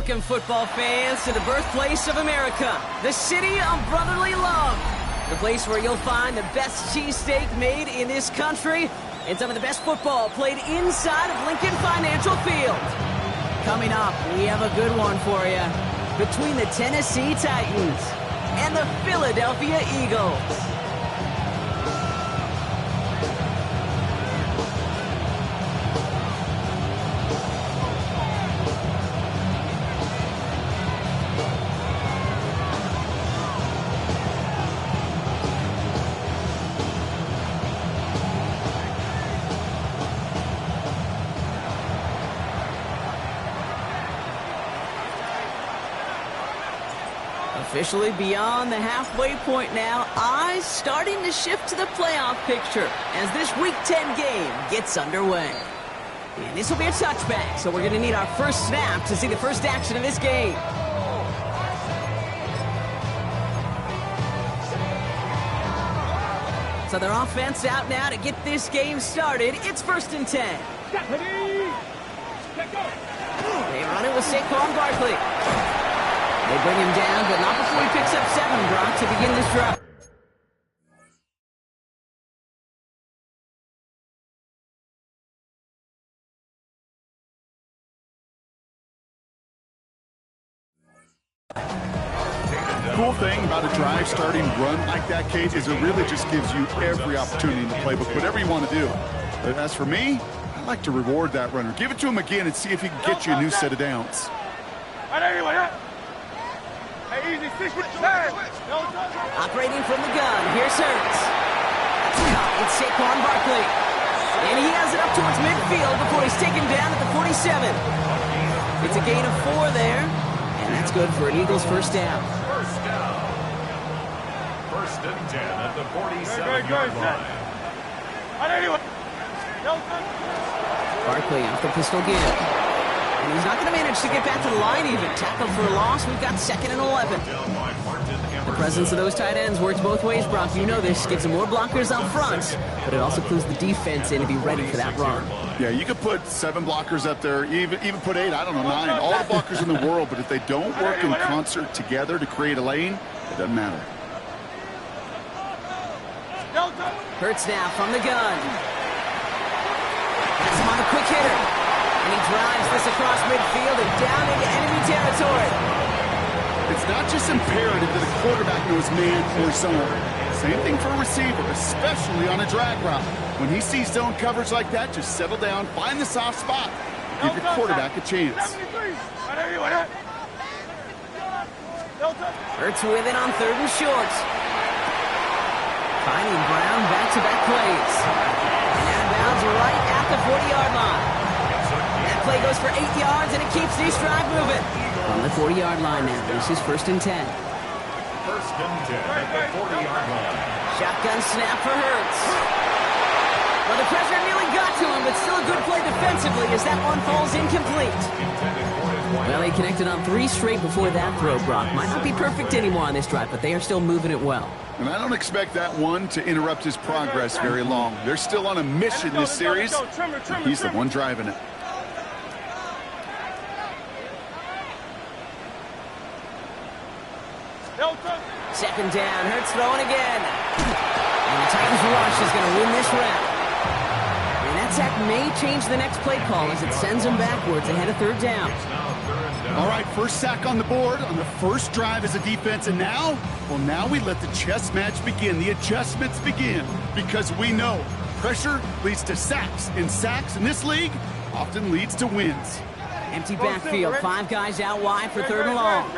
Welcome, football fans, to the birthplace of America, the city of brotherly love. The place where you'll find the best cheesesteak made in this country and some of the best football played inside of Lincoln Financial Field. Coming up, we have a good one for you. Between the Tennessee Titans and the Philadelphia Eagles. Officially beyond the halfway point now, eyes starting to shift to the playoff picture as this Week 10 game gets underway. And this will be a touchback, so we're going to need our first snap to see the first action of this game. So their offense out now to get this game started. It's 1st and 10. They run it with Saquon Barkley. They bring him down, but not before he picks up 7, Brock, to begin this drive. Cool thing about a drive starting run like that, Kate, is it really just gives you every opportunity in the playbook, whatever you want to do. But as for me, I like to reward that runner. Give it to him again and see if he can get you a new set of downs. Operating from the gun, here's Hurts. It's Saquon Barkley. And he has it up towards midfield before he's taken down at the 47. It's a gain of 4 there, and that's good for an Eagles first down. First and 10 at the 47-yard line. Barkley off the pistol again. And he's not going to manage to get back to the line even. Tackled for a loss. We've got 2nd and 11. The presence of those tight ends works both ways, Brock. You know this. Gives them more blockers up front, but it also clues the defense in to be ready for that run. Yeah, you could put 7 blockers up there, even put 8, I don't know, 9. All the blockers in the world, but if they don't work in concert together to create a lane, it doesn't matter. Hurts now from the gun. That's him on the quick hitter. And he drives this across midfield and down into enemy territory. It's not just imperative that a quarterback knows man or zone. Same thing for a receiver, especially on a drag route. When he sees zone coverage like that, just settle down, find the soft spot, give your quarterback a chance. Hurts with it on 3rd and short. Finding Brown back-to-back plays. And out of bounds right at the 40-yard line. That play goes for 8 yards, and it keeps this drive moving. On the 40-yard line now, this is 1st and 10. 1st and 10 at the 40-yard line. Shotgun snap for Hurts. Well, the pressure nearly got to him, but still a good play defensively as that one falls incomplete. Well, he connected on 3 straight before that throw, Brock. Might not be perfect anymore on this drive, but they are still moving it well. And I don't expect that one to interrupt his progress very long. They're still on a mission this series. He's the one driving it. Second down, Hurts throwing again. And the Titans rush is going to win this round. And that sack may change the next play call as it sends them backwards ahead of 3rd down. All right, first sack on the board on the first drive as a defense, and now, well, now we let the chess match begin. The adjustments begin because we know pressure leads to sacks, and sacks in this league often leads to wins. Empty backfield, 5 guys out wide for 3rd and long.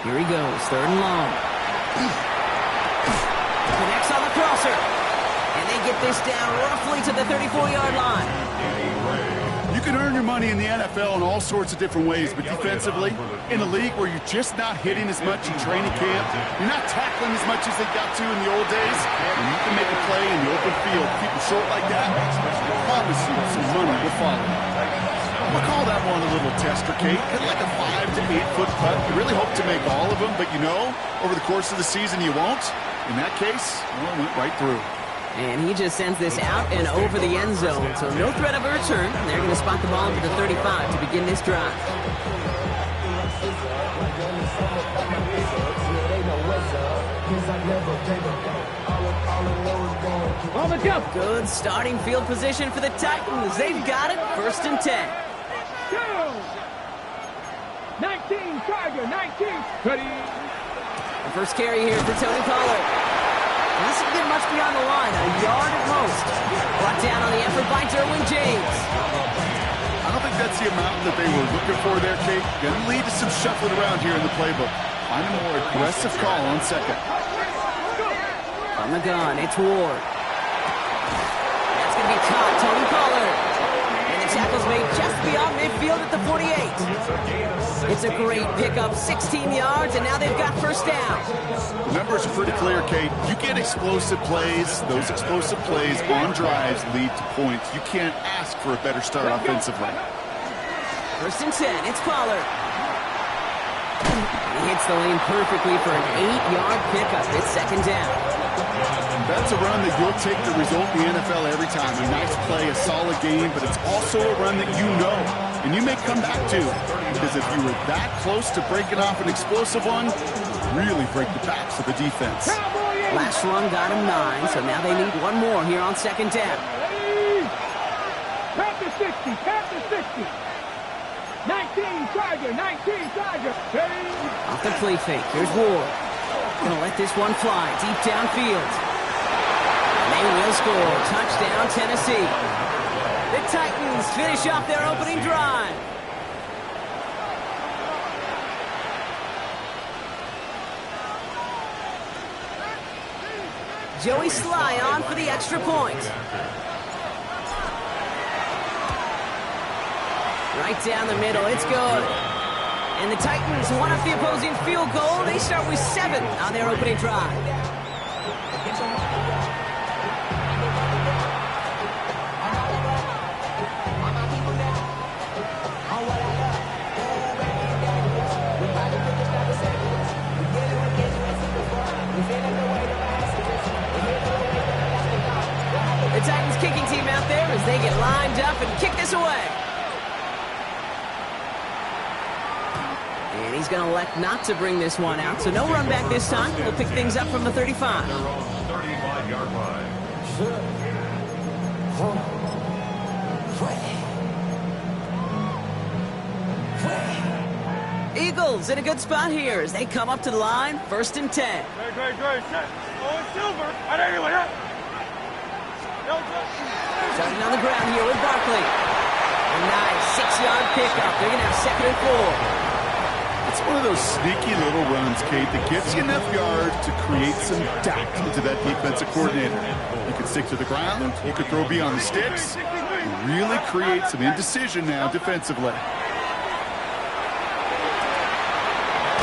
Here he goes, 3rd and long. Connects on the crosser. And they get this down roughly to the 34-yard line. You can earn your money in the NFL in all sorts of different ways, but defensively, in a league where you're just not hitting as much in training camp, you're not tackling as much as they got to in the old days, and you can make a play in the open field, keep it short like that, I promise you some money will follow. We'll call that one a little tester, Kate. Kind of like a 5 to 8 foot putt. You really hope to make all of them, but you know, over the course of the season you won't. In that case, well, it went right through. And he just sends this out and over the end zone, so no threat of a return. They're going to spot the ball into the 35 to begin this drive. Good starting field position for the Titans. They've got it. 1st and 10. 19, Tiger, 19. Ready. The first carry here for Tony Pollard. And this will get much beyond the line, a yard at most. Brought down on the effort by Derwin James. I don't think that's the amount that they were looking for there, Kate. Going to lead to some shuffling around here in the playbook. Find a more aggressive call on second. On the gun, it's Ward. That's going to be caught, Tony Pollard. And the tackle's made just beyond midfield at the 48. It's a great pickup, 16 yards, and now they've got 1st down. The numbers are pretty clear, Kate. You get explosive plays. Those explosive plays on drives lead to points. You can't ask for a better start offensively. 1st and 10, it's Pollard. He hits the lane perfectly for an 8-yard pickup. It's 2nd down. That's a run that you'll take the result in the NFL every time. A nice play, a solid game, but it's also a run that you know, and you may come back to. Because if you were that close to breaking off an explosive one, really break the backs of the defense. Last run got him 9, so now they need one more here on 2nd down. Tap to 60, tap to 60. 19, Tiger, 19, Tiger. Ready. Off the play fake, here's Ward. Gonna let this one fly deep downfield. They will score. Touchdown, Tennessee. The Titans finish off their opening drive. Joey Sly on for the extra point. Right down the middle, it's good. And the Titans one up the opposing field goal. They start with 7 on their opening drive. The Titans kicking team out there as they get lined up and kick this away. And he's going to elect not to bring this one out, so no run back this time. We'll pick things up from the 35. 35-yard line. Eagles in a good spot here as they come up to the line. 1st and 10. Great. Oh, it's Silver. Starting on the ground here with Barkley. A nice 6-yard pickup. They're going to have 2nd and 4. It's one of those sneaky little runs, Kate, that gets you enough yards to create some doubt into that defensive coordinator. You can stick to the ground. You can throw beyond the sticks. You really create some indecision now defensively.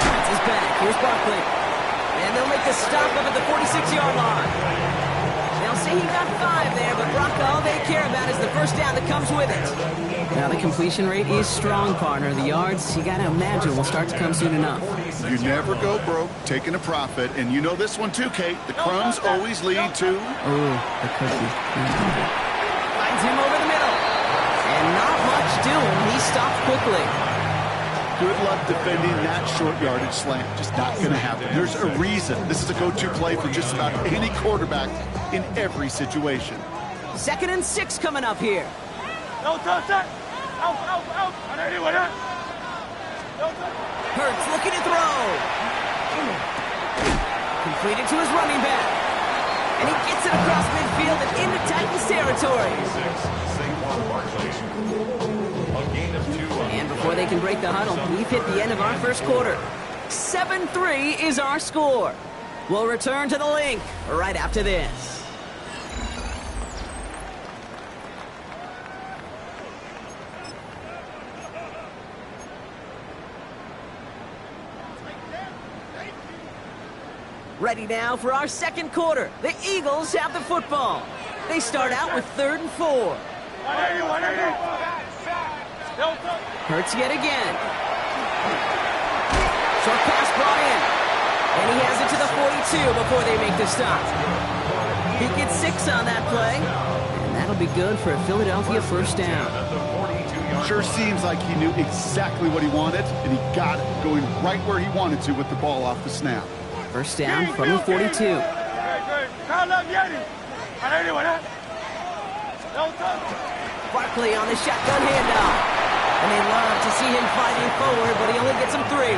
That's his back. Here's Barkley. And they'll make the stop up at the 46-yard line. They'll say he got 5 there, but Brock, all they care about is the 1st down that comes with it. Now the completion rate is strong, partner. The yards, you got to imagine, will start to come soon enough. You never go broke taking a profit, and you know this one too, Kate. The crumbs always lead to... Oh, the cookie. Finds him over the middle. And not much doing. He stopped quickly. Good luck defending that short yardage slant. Just not going to happen. There's a reason. This is a go-to play for just about any quarterback in every situation. 2nd and 6 coming up here. Hurts looking to throw. Completed to his running back. And he gets it across midfield and into Titans territory. Saquon Barkley. A gain of 2. And before they can break the huddle, we've hit the end of our 1st quarter. 7-3 is our score. We'll return to the link right after this. Ready now for our 2nd quarter. The Eagles have the football. They start out with 3rd and 4. Hurts yet again. Short pass brought in. And he has it to the 42 before they make the stop. He gets 6 on that play. And that'll be good for a Philadelphia first down. Sure seems like he knew exactly what he wanted, and he got it, going right where he wanted to with the ball off the snap. First down from the 42. Barkley on the shotgun handoff. And they love to see him fighting forward, but he only gets him 3.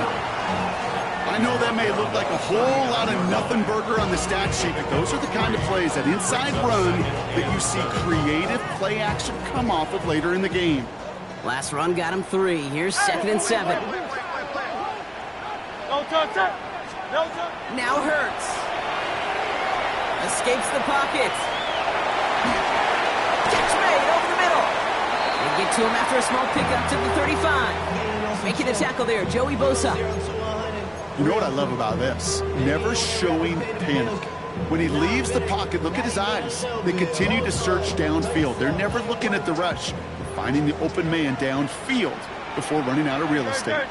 I know that may look like a whole lot of nothing burger on the stat sheet, but those are the kind of plays, that inside run, that you see creative play action come off of later in the game. Last run got him 3. Here's 2nd and 7. Now Hurts. Escapes the pocket. Catch made over the middle. They get to him after a small pickup to the 35. Making the tackle there, Joey Bosa. You know what I love about this? Never showing panic. When he leaves the pocket, look at his eyes. They continue to search downfield. They're never looking at the rush. They're finding the open man downfield before running out of real estate.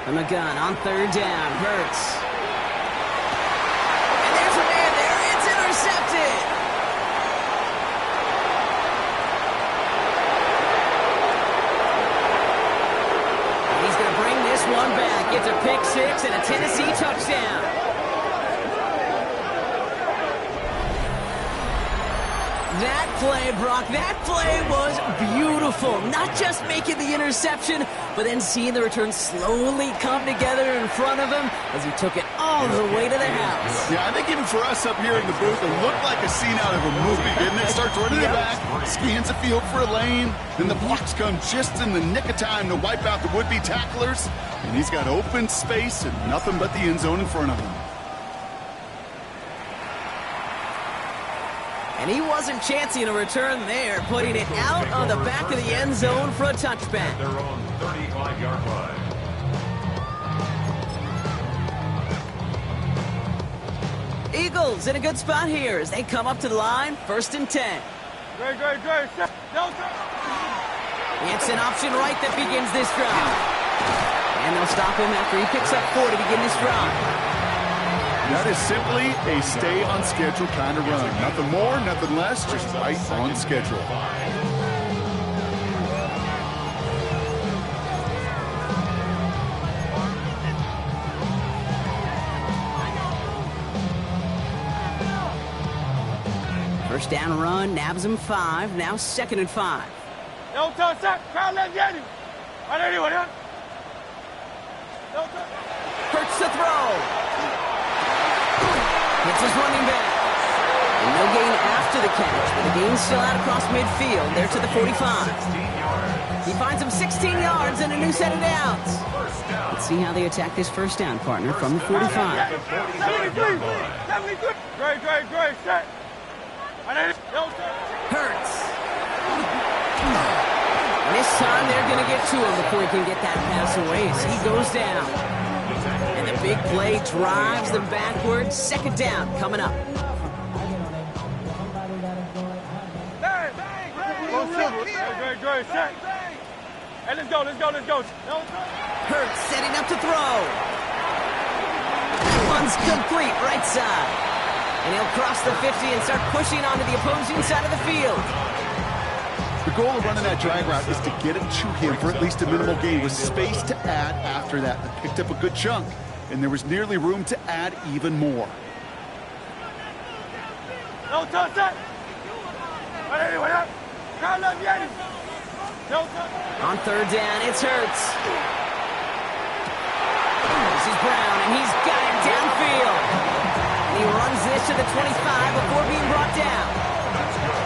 From the gun on 3rd down, Hurts. And there's a man there. It's intercepted. One back, it's a pick 6 and a Tennessee touchdown. That play, Brock, that play was beautiful. Not just making the interception, but then seeing the return slowly come together in front of him as he took it all the way to the house. Yeah, I think even for us up here in the booth, it looked like a scene out of a movie, didn't it? Starts running it back, scans the field for a lane, then the blocks come just in the nick of time to wipe out the would-be tacklers, and he's got open space and nothing but the end zone in front of him. And he wasn't chancing a return there, putting it out on the back of the end zone for a touchback. Their own 35-yard line. Eagles in a good spot here as they come up to the line, 1st and 10. It's an option right that begins this drive. And they'll stop him after he picks up 4 to begin this drive. That is simply a stay-on-schedule kind of run. Nothing more, nothing less, just right on schedule. First down run, nabs him 5, now 2nd and 5. Hurts to throw. Hits his running back. And no gain after the catch, but the gain's still out across midfield. There to the 45. He finds him 16 yards and a new set of downs. Let's see how they attack this first down, partner, from the 45. Hurts. And this time they're going to get to him before he can get that pass away as he goes down. And the big play drives them backwards. 2nd down coming up. Hey, let's go. Hurts setting up to throw. That one's complete right side. And he'll cross the 50 and start pushing onto the opposing side of the field. The goal of running that drag route is to get it to him for at least a minimal gain with space to add after that. They picked up a good chunk, and there was nearly room to add even more. On 3rd down, it's Hurts. This is Brown, and he's got it downfield. And he runs this to the 25 before being brought down.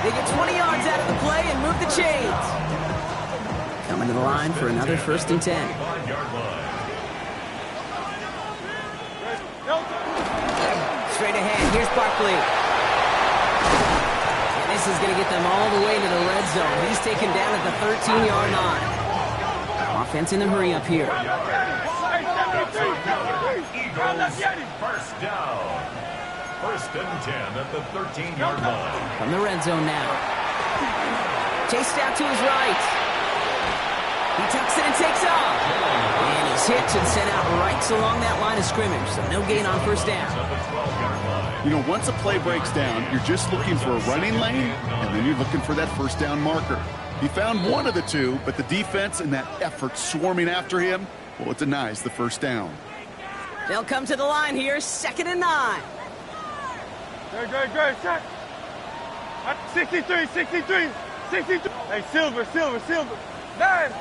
They get 20 yards out of the play and move the chains. Coming to the line for another 1st and 10. Straight ahead, here's Barkley. And this is going to get them all the way to the red zone. He's taken down at the 13-yard line. Offense in the hurry up here. Eagles, first down. 1st and 10 at the 13-yard line. From the red zone now. Chased out to his right. He tucks it and takes off. And he's hit and sent out right along that line of scrimmage, so no gain on first down. You know, once a play breaks down, you're just looking for a running lane, and then you're looking for that first down marker. He found one of the two, but the defense and that effort swarming after him, well, it denies the first down. They'll come to the line here, 2nd and 9. Good, shot. 63. Hey, silver. 9.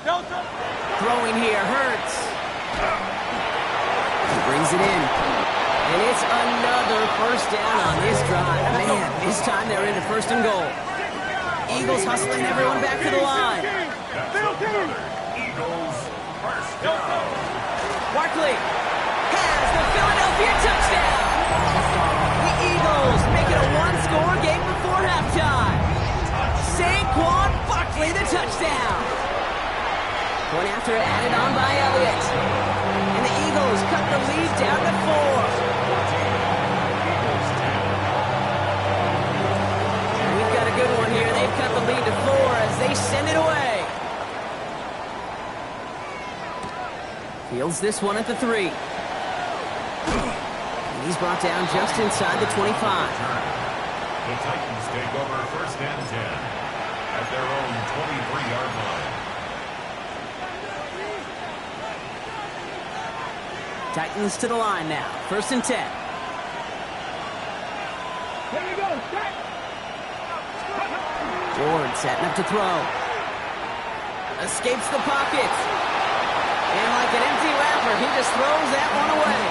Delta. Throwing here, Hurts. He brings it in. And it's another first down on this drive. Man, this time they're into 1st and goal. Eagles hustling everyone back to the line. Eagles first down. Barkley has the Philadelphia touchdown. The Eagles make it a one-score game before halftime. Saquon Barkley, the touchdown. Point after added on by Elliott. And the Eagles cut the lead down to 4. We've got a good one here. They've cut the lead to 4 as they send it away. Fields this one at the 3. And he's brought down just inside the 25. The Titans take over 1st and 10 at their own 23-yard line. Titans to the line now. 1st and 10. Here you go, set. Ward setting up to throw. Escapes the pocket. And like an empty wrapper, he just throws that one away.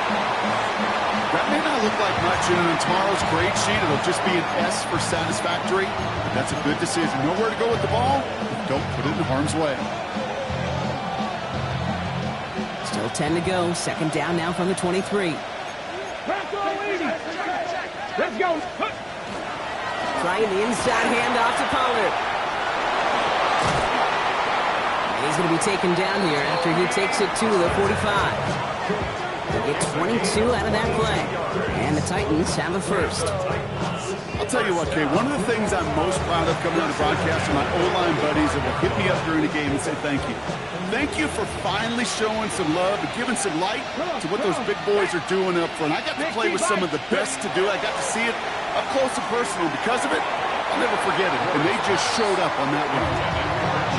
That may not look like much, and on tomorrow's grade sheet, it'll just be an S for satisfactory. But that's a good decision. Know where to go with the ball? Don't put it in harm's way. Still 10 to go. 2nd down now from the 23. Let's go. Trying the inside handoff to Pollard. He's going to be taken down here after he takes it to the 45. They get 22 out of that play. And the Titans have a first. I'll tell you what, Kay, one of the things I'm most proud of coming out of broadcast are my O-line buddies that will hit me up during the game and say thank you. Thank you for finally showing some love and giving some light to what those big boys are doing up front. I got to play with some of the best to do it. I got to see it up close and personal. Because of it, I'll never forget it. And they just showed up on that one.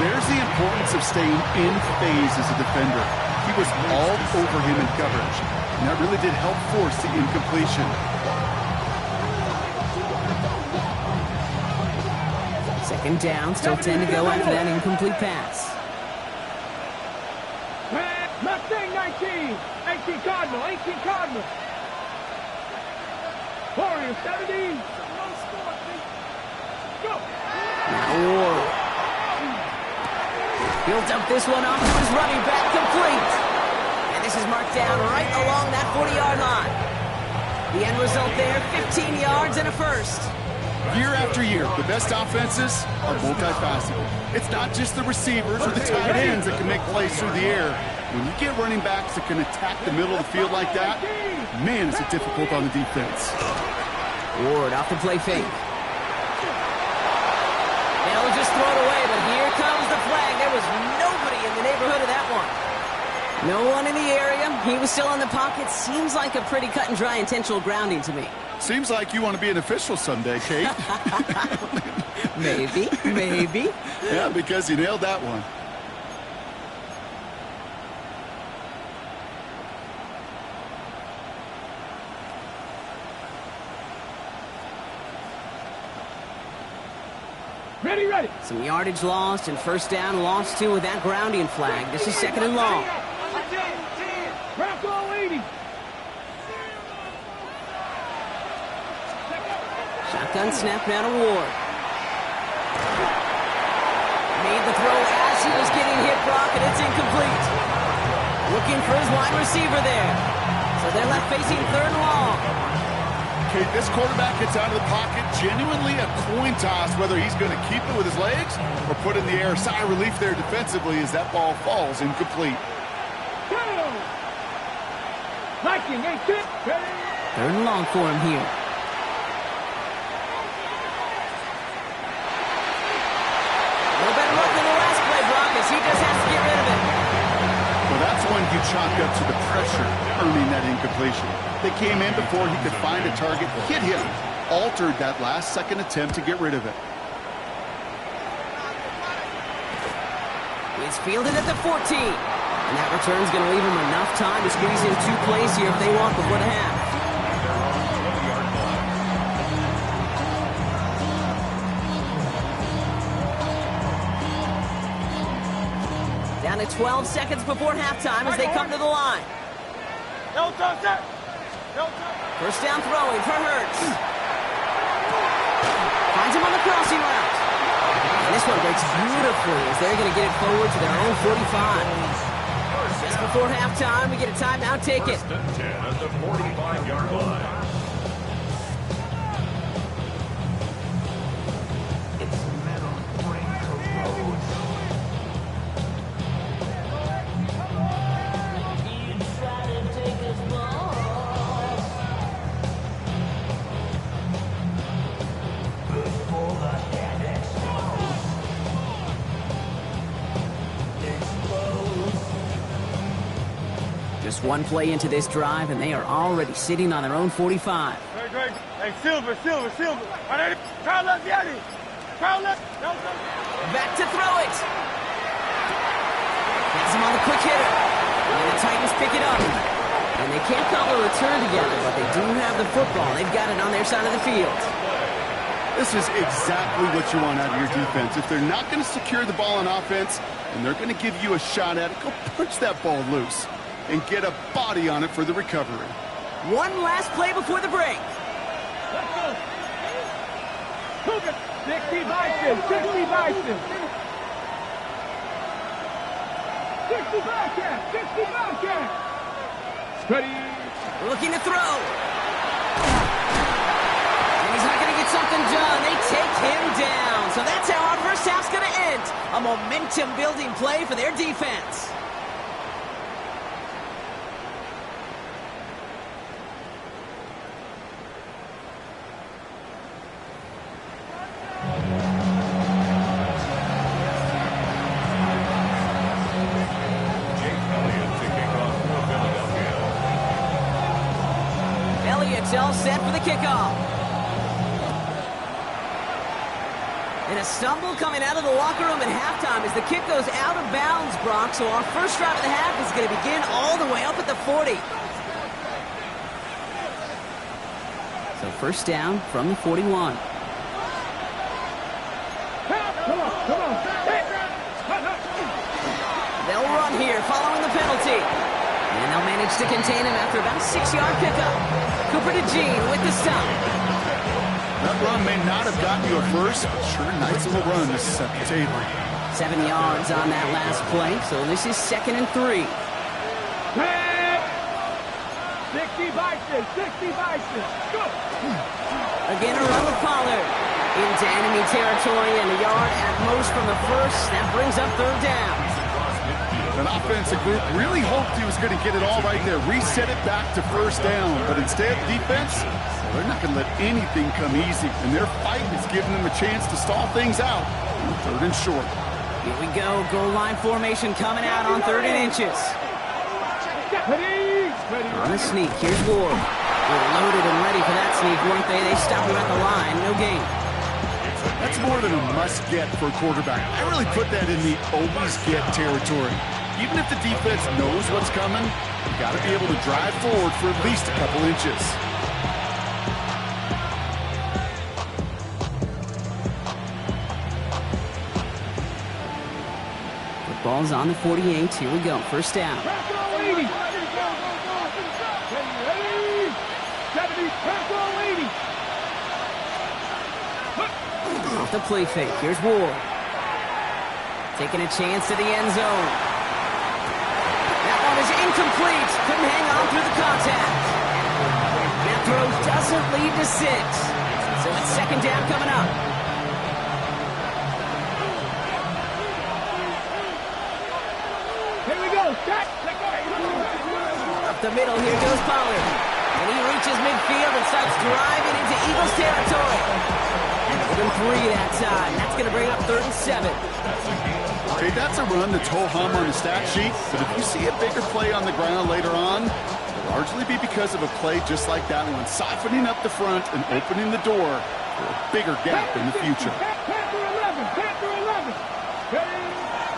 There's the importance of staying in phase as a defender. He was all over him in coverage, and that really did help force the incompletion. Second down, still 10 to go after that incomplete pass. Mustang 19. 18 Cardinal. Warriors 17. Go. Now Ward. He'll dump this one off to his running back, complete. And this is marked down right along that 40-yard line. The end result there, 15 yards and a first. Year after year, the best offenses are multifaceted. It's not just the receivers or the tight ends that can make plays through the air. When you get running backs that can attack the middle of the field like that, man, is it difficult on the defense. Ward off the play fake. They'll just throw it away, but here comes the flag. There was nobody in the neighborhood of that one. No one in the area. He was still in the pocket. Seems like a pretty cut and dry intentional grounding to me. Seems like you want to be an official someday, Kate. Maybe. Yeah, because you nailed that one. Ready. Some yardage lost and first down lost too with that grounding flag. This is 2nd and long. Bronco 80. Shotgun snap now to Ward. Made the throw as he was getting hit, Brock, and it's incomplete. Looking for his wide receiver there. So they're left facing 3rd and long. Okay, this quarterback gets out of the pocket, genuinely a coin toss whether he's going to keep it with his legs or put it in the air. Sigh of relief there defensively as that ball falls incomplete. Viking, 8-6. 3rd and long for him here. A little better luck than the last play, Brock, as he chalk up to the pressure earning that incompletion. They came in before he could find a target, hit him, altered that last-second attempt to get rid of it. It's fielded at the 14. And that return's going to leave them enough time to squeeze in 2 plays here if they want before the half. Down to 12 seconds before halftime as they come to the line. First down throwing for Hurts. Finds him on the crossing route. And this one breaks beautifully as they're going to get it forward to their own 45. Just before halftime, we get a timeout. Take it. 10 at the 45-yard line. Just one play into this drive, and they are already sitting on their own 45. Hey, Silver. Crowd left, Yanni. Crowd left. Back to throw it. Gets him on the quick hitter. And the Titans pick it up. And they can't cobble a return together, but they do have the football. They've got it on their side of the field. This is exactly what you want out of your defense. If they're not going to secure the ball on offense, and they're going to give you a shot at it, go punch that ball loose and get a body on it for the recovery. One last play before the break. Let's go. Cougar. 60 Bison. 60 Bison. 60 Bison. 60 Bison. Steady. Looking to throw. And he's not going to get something done. They take him down. So that's how our first half's going to end. A momentum-building play for their defense. All set for the kickoff. And a stumble coming out of the locker room at halftime as the kick goes out of bounds, Brock. So our first drive of the half is going to begin all the way up at the 40. So first down from the 41. Come on. They'll run here following the penalty. And they'll manage to contain him after about a 6-yard pickup. Cooper DeJean with the stop. That run may not have gotten you a first, but sure, nice little run to set the table. 7 yards on that last play, so this is 2nd and 3. 60 Bison. Go. Again, a run with Pollard. Into enemy territory and a yard at most from the first. That brings up 3rd down. An offensive group really hoped he was going to get it all right there, reset it back to first down. But instead, defense, they're not going to let anything come easy. And their fight is giving them a chance to stall things out. 3rd and short. Here we go. Goal line formation coming out on 3rd and inches. On a sneak. Here's Ward. They're loaded and ready for that sneak, weren't they? They stopped him at the line. No gain. That's more than a must-get for a quarterback. I really put that in the always-get territory. Even if the defense knows what's coming, you got to be able to drive forward for at least a couple inches. Football's on the 48. Here we go. First down. Off the play fake. Here's Ward. Taking a chance to the end zone. That one is incomplete. Couldn't hang on through the contact. That throw doesn't lead to 6. So it's 2nd down coming up. Here we go. Up the middle, here goes Pollard. And he reaches midfield and starts driving into Eagles territory. And 3 that time. That's going to bring up 3rd and 7. Hey, that's a run that's ho-hum on the stat sheet, but if you see a bigger play on the ground later on, it'll largely be because of a play just like that one, siphoning up the front and opening the door for a bigger gap in the future.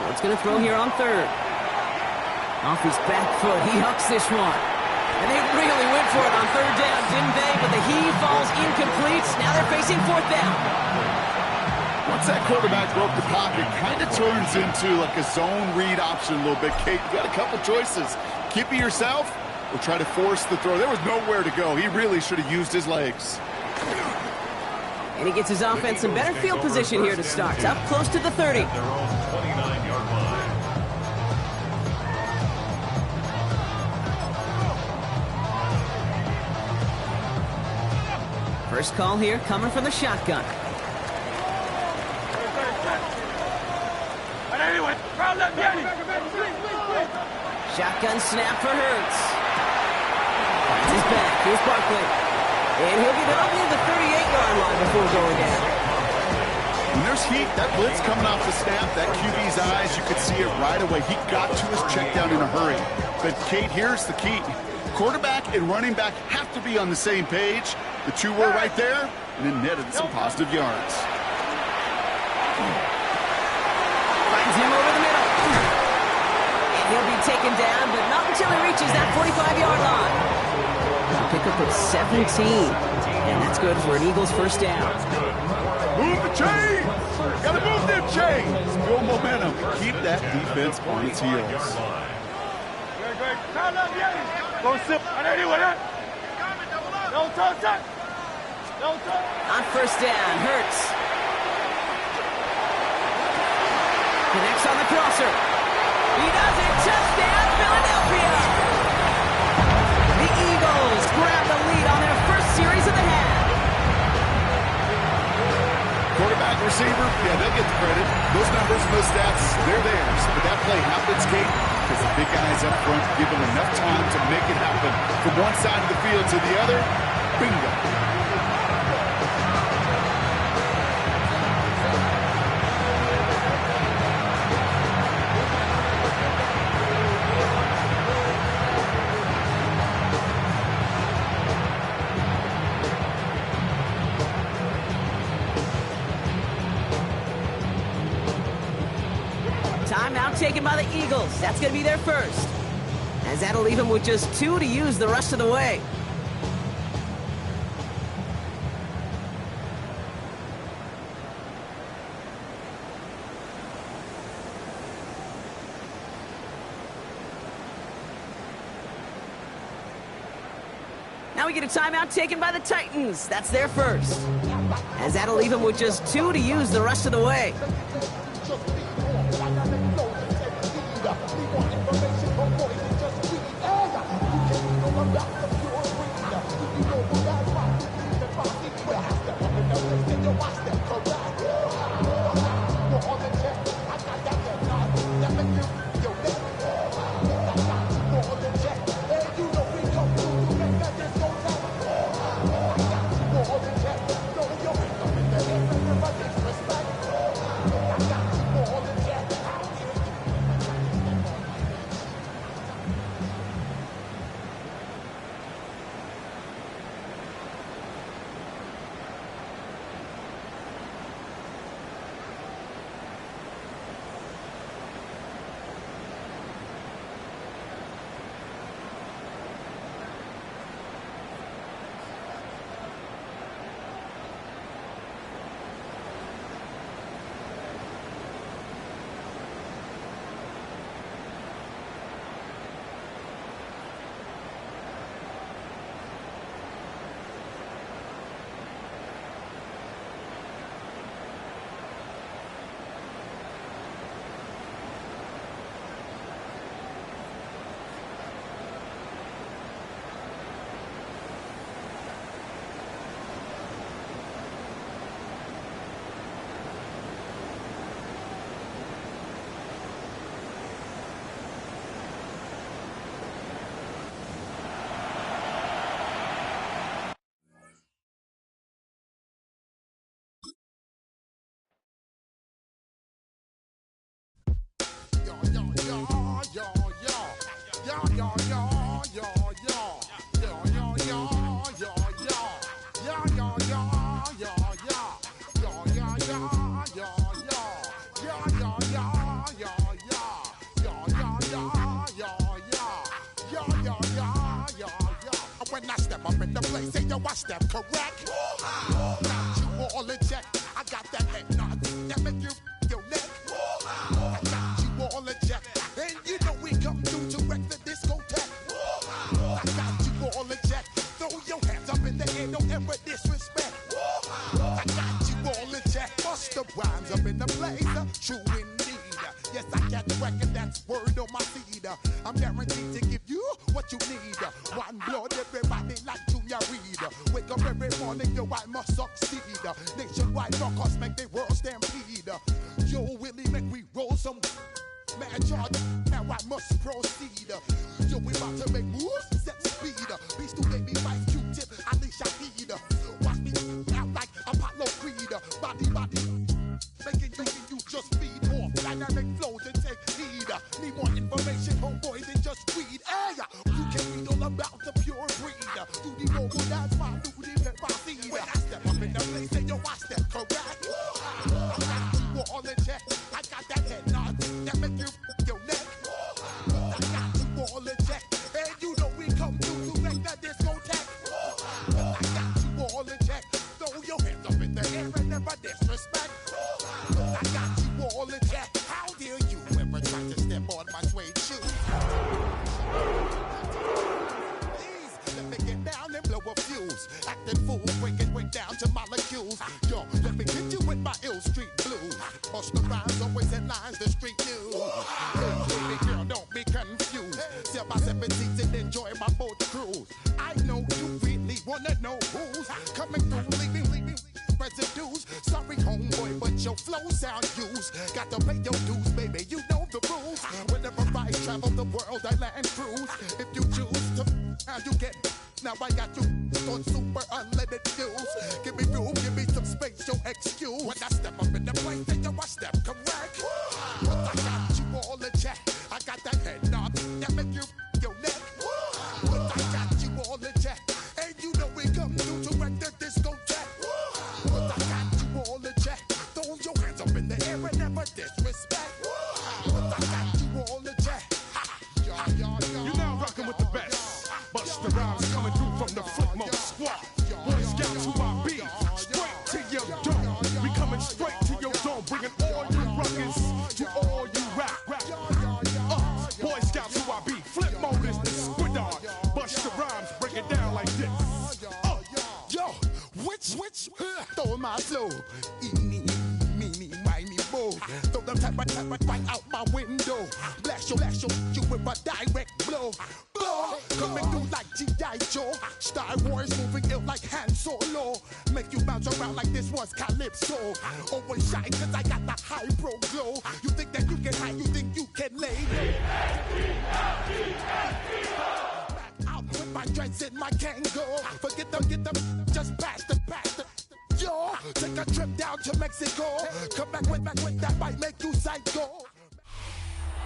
Ward's going to throw here on third. Off his back foot, he hucks this one. And they really went for it on third down, didn't they? But the heave falls incomplete. Now they're facing fourth down. Once that quarterback broke the pocket, kind of turns into like a zone read option a little bit. Kate, you got a couple choices. Keep it yourself or try to force the throw. There was nowhere to go. He really should have used his legs. And he gets his offense in better field position here to start. Up close to the 30. At their own 29-yard line. First call here coming from the shotgun. Shotgun snap for Hurts. Finds his back. Here's Barkley. And he'll get it up near the 38-yard line before going down. When there's heat, that blitz coming off the snap, that QB's eyes, you could see it right away. He got to his check down in a hurry. But, Kate, here's the key. Quarterback and running back have to be on the same page. The two were right there, and it netted some positive yards. Finds him over the middle. And he'll be taken down, but not until he reaches that 45-yard line. He'll pick up at 17. And that's good for an Eagles first down. Move the chains! Gotta move them chains! Build momentum. Keep that defense on its heels. On first down, Hurts. Connects on the crosser. He does it. Touchdown, Philadelphia! The Eagles grab the lead on their first series of the half. Quarterback, receiver, yeah, they'll get the credit. Those numbers, those stats, they're theirs. But that play happens, Kate, because the big guys up front give them enough time to make it happen. From one side of the field to the other, bingo. Timeout taken by the Eagles. That's going to be their first. As that'll leave them with just 2 to use the rest of the way. Now we get a timeout taken by the Titans. That's their first. As that'll leave them with just 2 to use the rest of the way. place, say yo, watch that correct. Got you all in check. I got that head nod that make you your neck. I got you all in check. And you know we come through to wreck the discotheque. I got you all in check. Throw your hands up in the air, don't ever disrespect. I got you all in check. Bust the rhymes up in the place, true indeed. Yes, I got the record, that's word on my feed. I'm guaranteed to give you what you need. One blood, everybody like Junior Reed. Wake up every morning, yo, I must succeed. Nationwide rockers make the world stampede. Yo, Willie, make we roll some mad charge. Now I must proceed. Yo, we about to make moves, set speed. Beast to baby, Vice Q-Tip, Ali Shaheed. Watch me out like Apollo Creed. Body, making you just feed off dynamic flows and take heed. Need more information, homeboy, than just read. Hey, you can read all about the pure breed. Do the vocal dance, my duty, pepper seed. When I step up in the place, say yo, I step correct. I got you all in check. I got that head nod that make you your neck. I got you all in check. And you know we come through to wreck the discotheque. I got you all in check. Throw your hands up in the air and never disrespect. I got you all in check. How dare you ever try to step on my suede shoes? Please, let me get down and blow a fuse. Acting fool, breaking way down to molecules. Yo, let me hit you with my ill street blues. Bust the rhymes, always in lines, the street news. Hey, baby girl, don't be confused. Sail by 17 and enjoy my boat cruise. I know you really wanna know who's coming through, leaving residues. Sorry, homeboy, but your flow sound used. Got to pay your dues, baby, you know the rules. Whenever I travel the world, I land cruise. If you choose to, how you get. Now I got you on super unlimited views. Give me room, give me some space, your excuse. When I step up in the place, then you I step correct. But I got you all in check. I got that head nod that make you your neck. But I got you all in check. And you know we come through to wreck the discotheque. But I got you all in check. Throw your hands up in the air and never disrespect. But I got you all in check. You're now rocking with the best. Bust the rhymes coming through from the Flipmode Squad. Boy Scouts who I be. Straight to your dome. We coming straight to your dome. Bringing all you ruckus to all you rap. Boy Scouts who I be. Flipmode is the squidard. Bust the rhymes, break it down like this. Yo, which, throw my flow. Eeny, meeny, miny, mo. Throw them type right out my window. Blast you with a direct blow. Coming through like G.I. Joe. Star Wars moving ill like Han Solo. Make you bounce around like this was Calypso. Always shine cause I got the high pro glow. You think that you can hide, you think you can lay out with my dreads in my Kangol. Forget them, get them, just pass the. Yo, take a trip down to Mexico. Come back with that might make you psycho.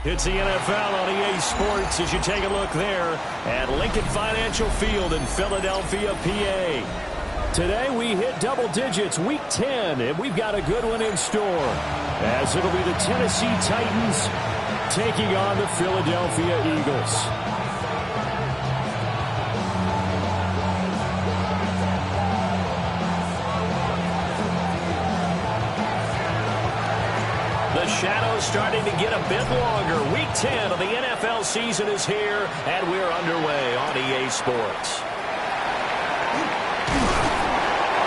It's the NFL on EA Sports as you take a look there at Lincoln Financial Field in Philadelphia, PA. Today we hit double digits, week 10, and we've got a good one in store, as it'll be the Tennessee Titans taking on the Philadelphia Eagles. The shadow's starting to get a bit longer. Week 10 of the NFL season is here, and we're underway on EA Sports.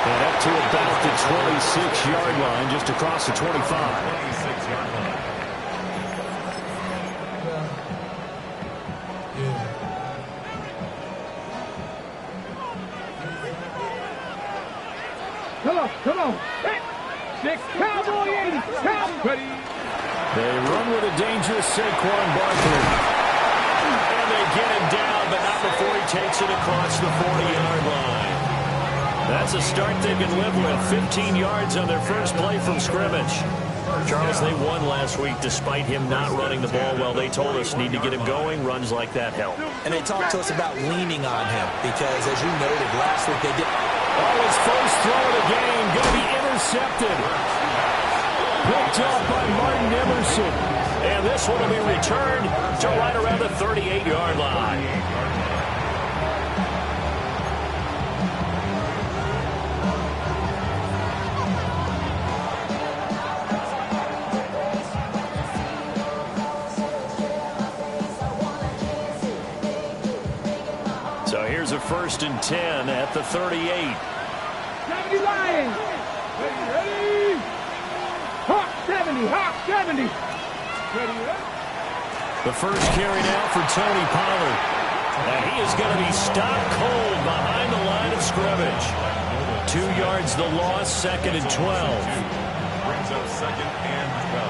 And up to about the 26-yard line, just across the 25. 26-yard line. Come on. Six, Cowboy 80, Cowboy. They run with a dangerous Saquon Barkley. And they get him down, but not before he takes it across the 40-yard line. That's a start they can live with. 15 yards on their first play from scrimmage. Charles, they won last week despite him not running the ball well. They told us need to get him going. Runs like that help. And they talked to us about leaning on him because, as you noted, last week they did. Oh, his first throw of the game going to be intercepted. Picked up by Martin Emerson. And this one will be returned to right around the 38-yard line. 1st and 10 at the 38. 70 Lions. Ready? Hawk 70. Hawk 70. Ready? The first carry now for Tony Pollard. And he is going to be stopped cold behind the line of scrimmage. 2 yards the loss, 2nd and 12. Brings up 2nd and 12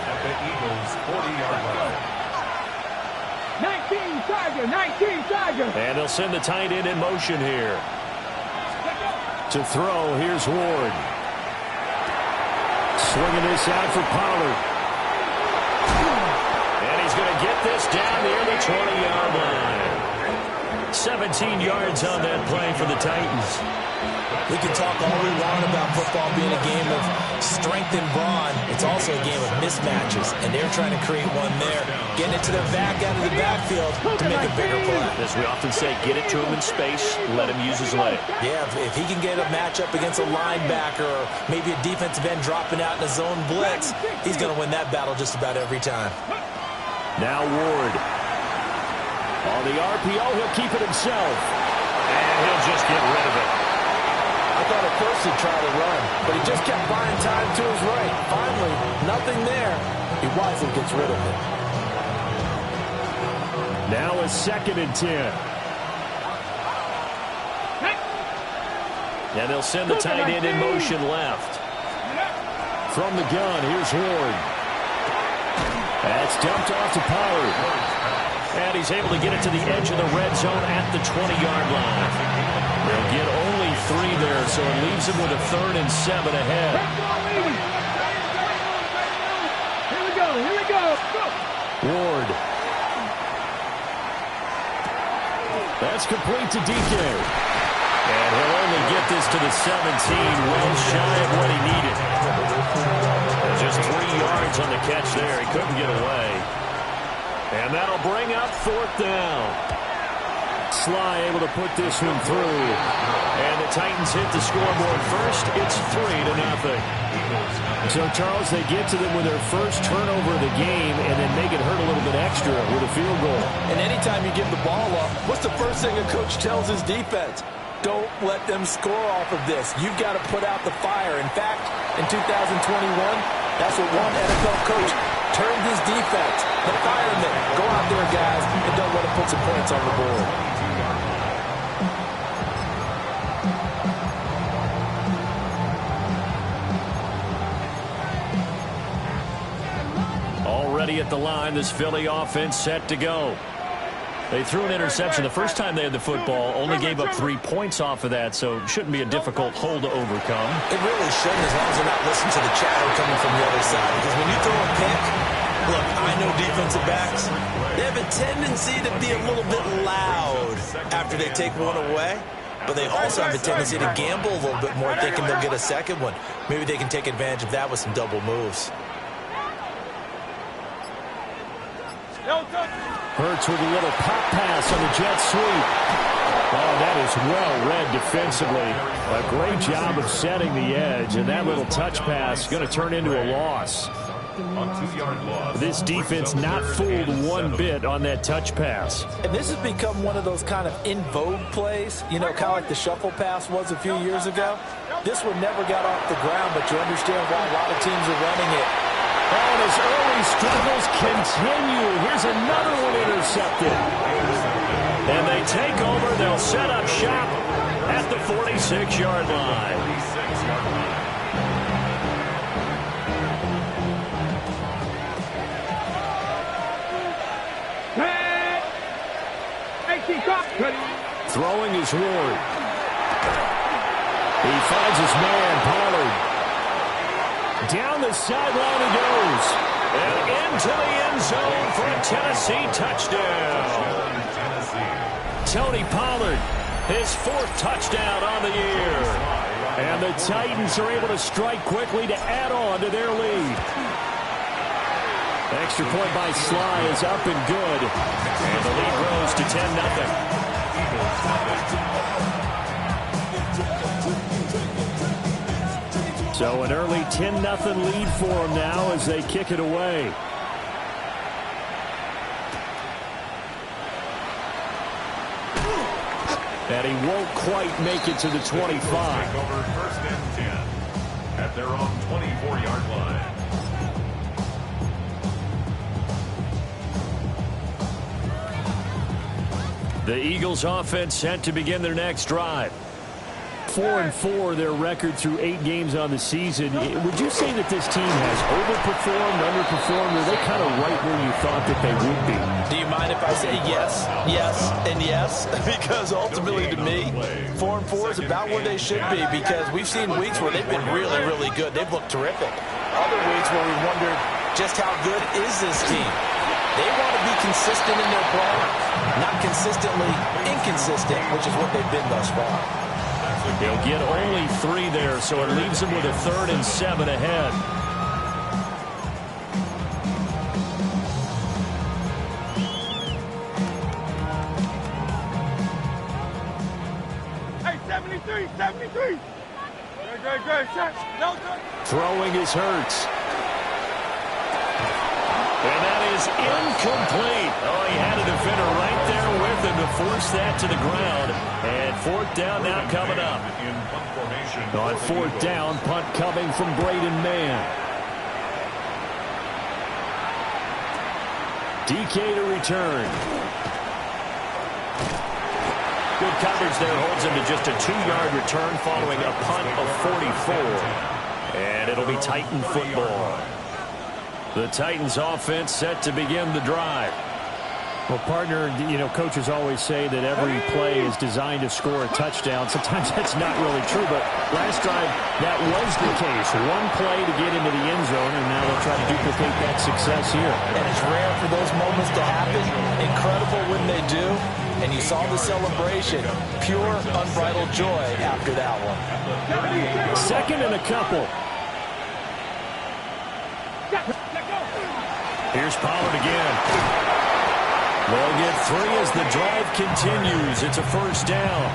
at the Eagles' 40-yard line. 19 Charger. 19 Charger. And they'll send the tight end in motion here. To throw, here's Ward. Swinging this out for Pollard. And he's going to get this down near the 20-yard line. 17 yards on that play for the Titans. We can talk all we want about football being a game of strength and brawn. It's also a game of mismatches, and they're trying to create one there, getting it to their back out of the backfield to make a bigger play. As we often say, get it to him in space, let him use his leg. Yeah, if he can get a matchup against a linebacker or maybe a defensive end dropping out in a zone blitz, he's going to win that battle just about every time. Now Ward. On the RPO, he'll keep it himself. And he'll just get rid of it. I thought at first he'd try to run, but he just kept buying time to his right. Finally, nothing there. He wisely gets rid of it. Now a 2nd and 10. And they'll send the tight end in motion left. From the gun, here's Ward. That's dumped off to Pollard. And he's able to get it to the edge of the red zone at the 20-yard line. They'll get only 3 there, so it leaves him with a 3rd and 7 ahead. Here we go. Here we go. Go. Ward. That's complete to DK. And he'll only get this to the 17, well shy of what he needed. Just 3 yards on the catch there. He couldn't get away. And that'll bring up 4th down. Sly able to put this one through. And the Titans hit the scoreboard first. It's 3-0. So, Charles, they get to them with their first turnover of the game and then make it hurt a little bit extra with a field goal. And anytime you give the ball up, what's the first thing a coach tells his defense? Don't let them score off of this. You've got to put out the fire. In fact, in 2021, that's what one NFL coach turned his defense. The firemen. Go out there, guys, and don't let them put some points on the board. Already at the line, this Philly offense set to go. They threw an interception the first time they had the football, only gave up 3 points off of that, so it shouldn't be a difficult hole to overcome. It really shouldn't, as long as they're not listening to the chatter coming from the other side. Because when you throw a pick, look, I know defensive backs, they have a tendency to be a little bit loud after they take one away. But they also have a tendency to gamble a little bit more, thinking they'll get a second one. Maybe they can take advantage of that with some double moves. Hurts with a little pop pass on the jet sweep. Oh, that is well read defensively. A great job of setting the edge, and that little touch pass is going to turn into a loss. On 2-yard loss. This defense not fooled one bit on that touch pass. And this has become one of those kind of in vogue plays, you know, kind of like the shuffle pass was a few years ago. This one never got off the ground, but you understand why a lot of teams are running it. And his early struggles continue. Here's another one intercepted. And they take over. They'll set up shop at the 46-yard line. Throwing is Ward. He finds his man, Pollard. Down the sideline he goes. And into the end zone for a Tennessee touchdown. Tony Pollard, his 4th touchdown on the year. And the Titans are able to strike quickly to add on to their lead. Extra point by Sly is up and good. And the lead grows to 10-0. So an early 10-0 lead for them now as they kick it away. And he won't quite make it to the 25. Over first and 10 at their own 24-yard line. The Eagles offense set to begin their next drive. 4-4 their record through 8 games on the season. Would you say that this team has overperformed, underperformed, or are they kind of right where you thought that they would be? Do you mind if I say yes, yes, and yes? Because ultimately to me, 4-4 is about where they should be, because we've seen weeks where they've been really, really good. They've looked terrific. Other weeks where we wondered just how good is this team? They want to be consistent in their play, not consistently inconsistent, which is what they've been thus far. They'll get only 3 there, so it leaves them with a 3rd and 7 ahead. Hey, 73, 73. Great. No, Throwing is Hurts. And that is incomplete. Oh, he had a defender right there with him to force that to the ground. And 4th down now coming up. On 4th down, punt coming from Braden Mann. DK to return. Good coverage there. Holds him to just a 2-yard return following a punt of 44. And it'll be Titan football. The Titans offense set to begin the drive. Well, partner, coaches always say that every play is designed to score a touchdown. Sometimes that's not really true, but last drive, that was the case. One play to get into the end zone, and now they'll try to duplicate that success here. And it's rare for those moments to happen. Incredible when they do. And you saw the celebration. Pure, unbridled joy after that one. 2nd and a couple. Here's Pollard again. They'll get 3 as the drive continues. It's a 1st down.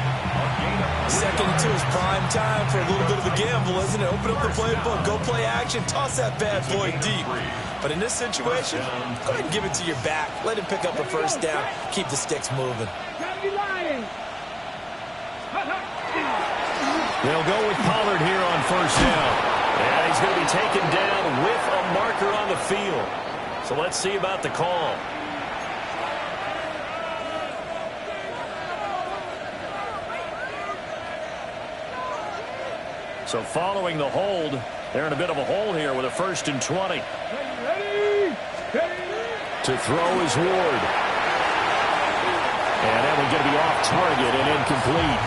2nd and 2 is prime time for a little bit of a gamble, isn't it? Open up the playbook, go play action, toss that bad boy deep. But in this situation, go ahead and give it to your back. Let him pick up a 1st down. Keep the sticks moving. They'll go with Pollard here on 1st down. And he's going to be taken down with a marker on the field. So let's see about the call. So following the hold, they're in a bit of a hole here with a 1st and 20. To throw is Ward. And that one's going to be off target and incomplete.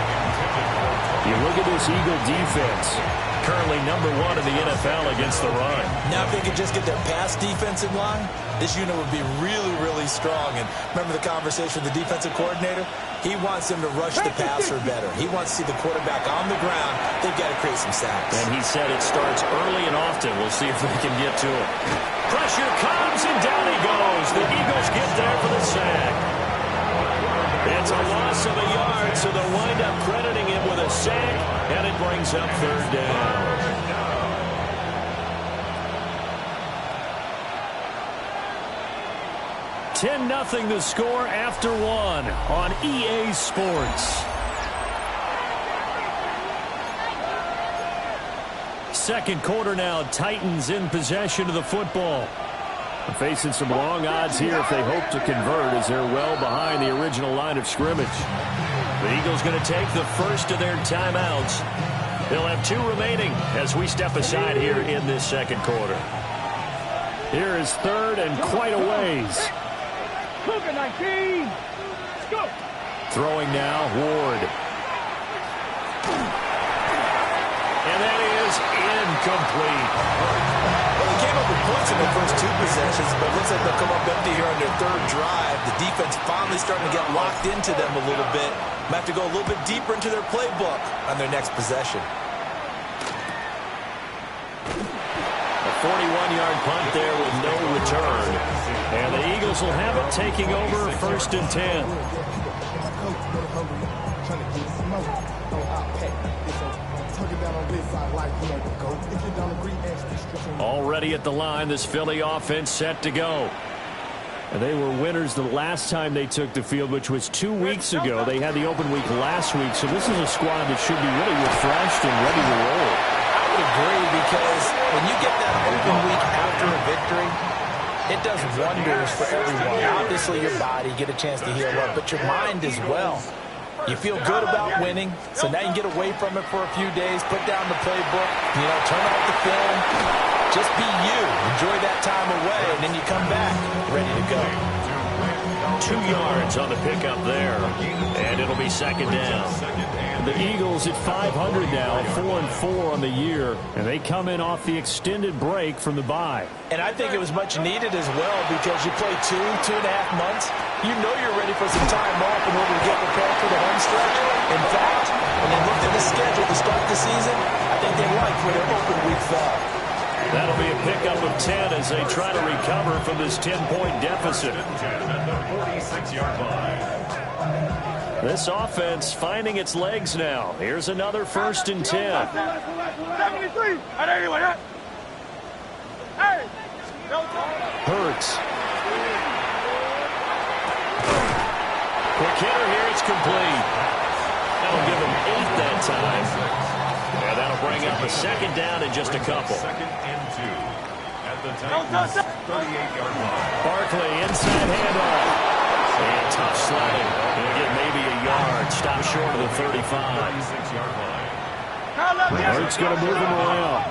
You look at this Eagle defense. Currently number 1 in the NFL against the run. Now if they could just get their pass defense in line, this unit would be really, really strong. And remember the conversation with the defensive coordinator? He wants them to rush the passer better. He wants to see the quarterback on the ground. They've got to create some sacks. And he said it starts early and often. We'll see if they can get to it. Pressure comes, and down he goes. The Eagles get there for the sack. It's a loss of a yard, so they'll wind up crediting him with a sack, and it brings up 3rd down. $10-0 the score after 1 on EA Sports. 2nd quarter now, Titans in possession of the football. They're facing some long odds here if they hope to convert, as they're well behind the original line of scrimmage. The Eagles going to take the first of their timeouts. They'll have 2 remaining as we step aside here in this 2nd quarter. Here is 3rd and quite a ways. 19. Go. Throwing now, Ward. And that is incomplete. Well, they came up with points in their first 2 possessions, but it looks like they'll come up empty here on their 3rd drive. The defense finally starting to get locked into them a little bit. Might have to go a little bit deeper into their playbook on their next possession. A 41-yard punt there with no return. And the Eagles will have it, taking over 1st and 10. Already at the line, this Philly offense set to go. And they were winners the last time they took the field, which was 2 weeks ago. They had the open week last week, so this is a squad that should be really refreshed and ready to roll. I would agree, because when you get that open week after a victory, it does wonders for everyone. Obviously, your body, get a chance to heal up, but your mind as well. You feel good about winning, so now you can get away from it for a few days, put down the playbook, turn off the film, just be you. Enjoy that time away, and then you come back ready to go. 2 yards on the pickup there, and it'll be second down. The Eagles at 500 now, 4-4 on the year, and they come in off the extended break from the bye. And I think it was much needed as well, because you play 2.5 months. You know you're ready for some time off in order to get prepared for the home stretch. In fact, when they looked at the schedule to start the season, I think they liked where their open week fell. That'll be a pickup of 10 as they try to recover from this 10-point deficit. This offense finding its legs now. Here's another 1st and 10. 73. Hurts. Quick hitter here, it's complete. That'll give him 8 that time. And that'll bring up a second down in just a couple. Second and 2 at the Titans' 38-yard line. Barkley inside handoff. And tough sledding. He'll get maybe a yard. Stop short of the 35. 36-yard line. Hurts going to move him around.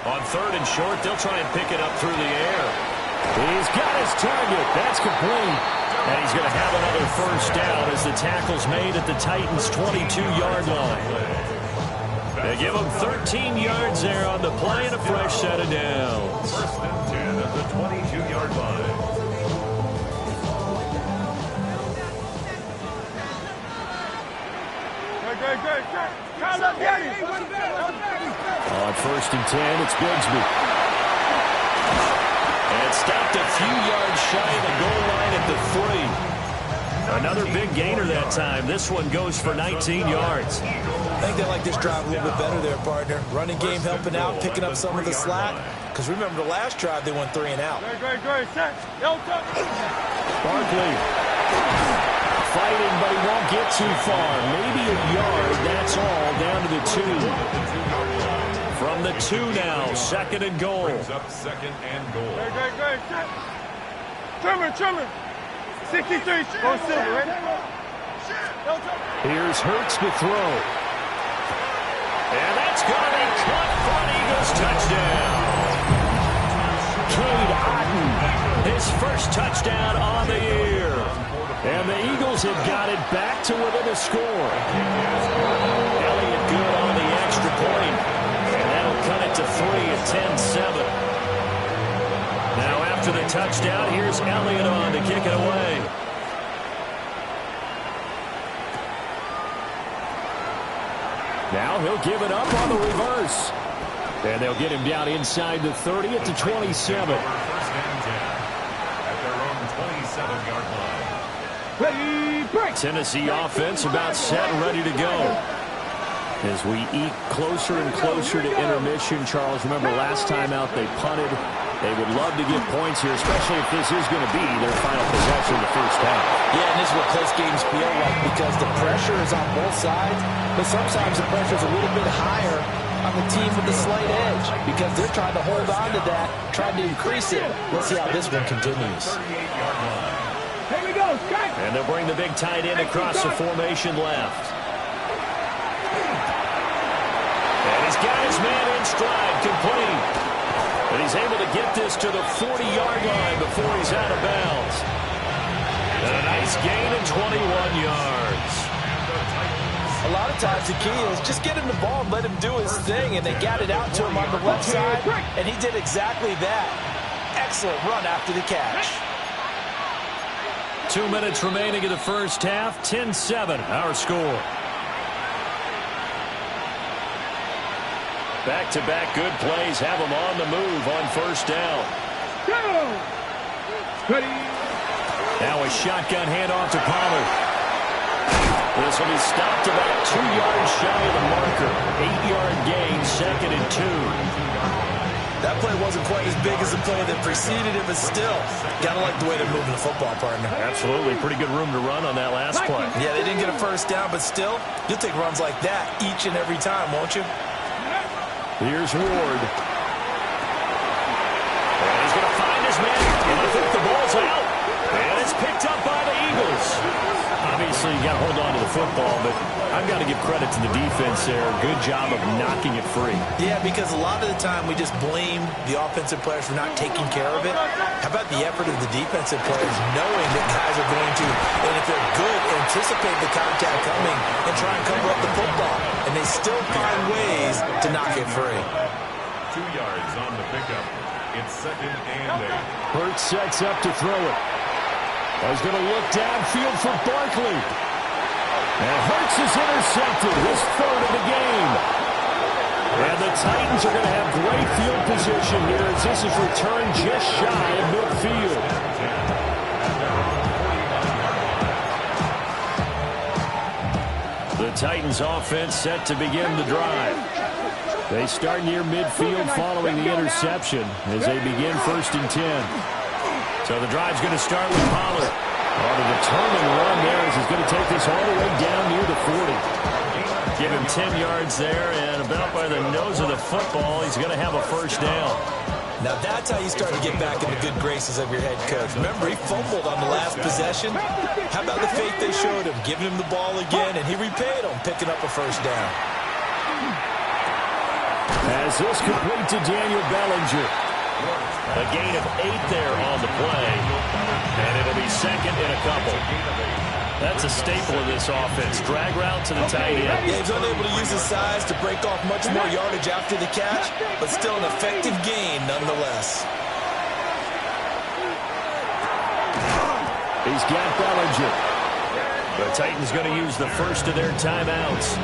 On 3rd and short, they'll try and pick it up through the air. He's got his target. That's complete. And he's going to have another 1st down as the tackle's made at the Titans' 22-yard line. They give him 13 yards there on the play and a fresh set of downs. 1st and 10 at the 22-yard line. On 1st and 10, it's Bigsby. And stopped a few yards shy of the goal line at the 3. Another big gainer that time. This one goes for 19 yards. I think they like this drive a little bit better there, partner. Running game helping out, picking up some of the slack. Because remember, the last drive, they went 3 and out. Barkley fighting, but he won't get too far. Maybe a yard, that's all, down to the 2. From the 2 now, 2nd and goal. Brings up 2nd and goal. Trimmer. 63. Go Silver, ready? Here's Hurts to throw. And that's going to be caught for an Eagles touchdown. Cade Otton, his first touchdown on the year. And the Eagles have got it back to within a score. Elliott good on the extra point. And that'll cut it to 3 at 10-7. Now after the touchdown, here's Elliott on to kick it away. Now he'll give it up on the reverse. And they'll get him down inside the 30 at the 27. 1st and 10 at their own 27-yard line. Tennessee offense about set and ready to go. As we eke closer and closer to intermission, Charles, remember last time out they punted. They would love to get points here, especially if this is going to be their final possession of the first half. Yeah, and this is what close games feel like, because the pressure is on both sides, but sometimes the pressure is a little bit higher on the team with the slight edge, because they're trying to hold on to that, trying to increase it. Let's see how this one continues. 38-yard line. Here we go, strike. And they'll bring the big tight end across the formation left. And he's got his man in stride, complete. But he's able to get this to the 40-yard line before he's out of bounds. And a nice gain of 21 yards. A lot of times the key is just get him the ball and let him do his thing, and they got it out to him on the left side, and he did exactly that. Excellent run after the catch. 2 minutes remaining in the first half, 10-7, our score. Back-to-back good plays have them on the move on first down. Now a shotgun handoff to Pollard. This will be stopped about 2 yards shy of the marker. 8-yard gain, 2nd and 2. That play wasn't quite as big as the play that preceded it, but still, gotta like the way they're moving the football, partner. Absolutely. Pretty good room to run on that last play. Yeah, they didn't get a first down, but still, you'll take runs like that each and every time, won't you? Here's Ward. And he's going to find his man. And I think the ball's out. And it's picked up by the Eagles. Obviously, you got to hold on to the football, but I've got to give credit to the defense there. Good job of knocking it free. Yeah, because a lot of the time we just blame the offensive players for not taking care of it. How about the effort of the defensive players knowing that guys are going to, and if they're good, anticipate the contact coming and try and cover up the football. And they still find ways to knock it free. 2 yards on the pickup. It's 2nd and 8. Hurts sets up to throw it. He's going to look downfield for Barkley. And Hurts is intercepted. His 3rd of the game. And the Titans are going to have great field position here as this is returned just shy of midfield. The Titans offense set to begin the drive. They start near midfield following the interception as they begin 1st and 10. So the drive's going to start with Pollard. On a determined run there as he's going to take this all the way down near the 40. Give him 10 yards there, and about by the nose of the football, he's going to have a first down. Now that's how you start to get back in the good graces of your head coach. Remember, he fumbled on the last possession. How about the faith they showed him, giving him the ball again, and he repaid him, picking up a first down. As this complete to Daniel Bellinger. A gain of 8 there on the play. And it'll be 2nd and a couple. That's a staple of this offense. Drag route to the tight end. Yeah, he's unable to use his size to break off much more yardage after the catch, but still an effective gain nonetheless. He's got Bellinger. The Titans going to use the first of their timeouts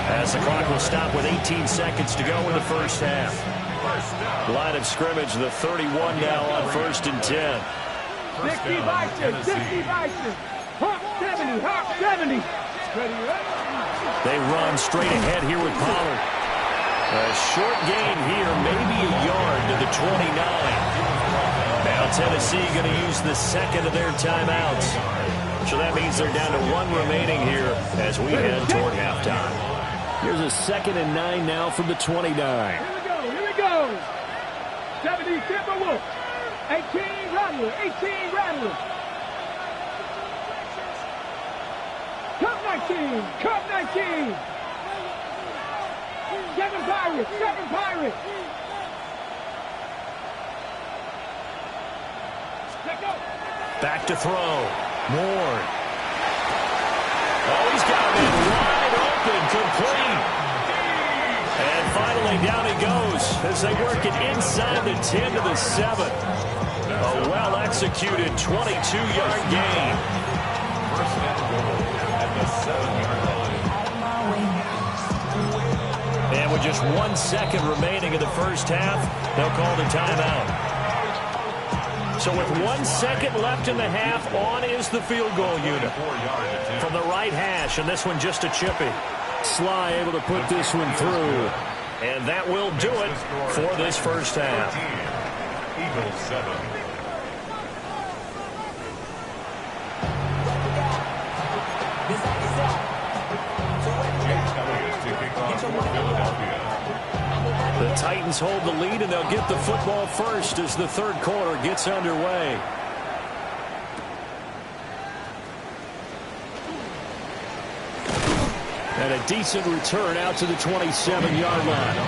as the clock will stop with 18 seconds to go in the first half. Line of scrimmage, the 31 now on 1st and 10. 60 Bison, 60 Bison. Hawk 70, Hawk 70. They run straight ahead here with Pollard. A short gain here, maybe a yard to the 29. Now Tennessee going to use the 2nd of their timeouts. So that means they're down to 1 remaining here as we head toward halftime. Here's a 2nd and 9 now from the 29. Here we go. 70 Timberwolves. 18 Rattler. 18 Rattler. Cup 19. Cup 19. 7 Pirates. 7 Pirates. Back to throw. Ward. Oh, he's got him in wide open, complete. And finally, down he goes as they work it inside the 10 to the 7. A well-executed 22-yard gain. First and goal at the 7-yard line. And with just 1 second remaining in the first half, they'll call the timeout. So with 1 second left in the half, on is the field goal unit. From the right hash, and this one just a chippy. Sly able to put this one through. And that will do it for this first half. Eagles 7. The Titans hold the lead, and they'll get the football first as the third quarter gets underway. And a decent return out to the 27-yard line. The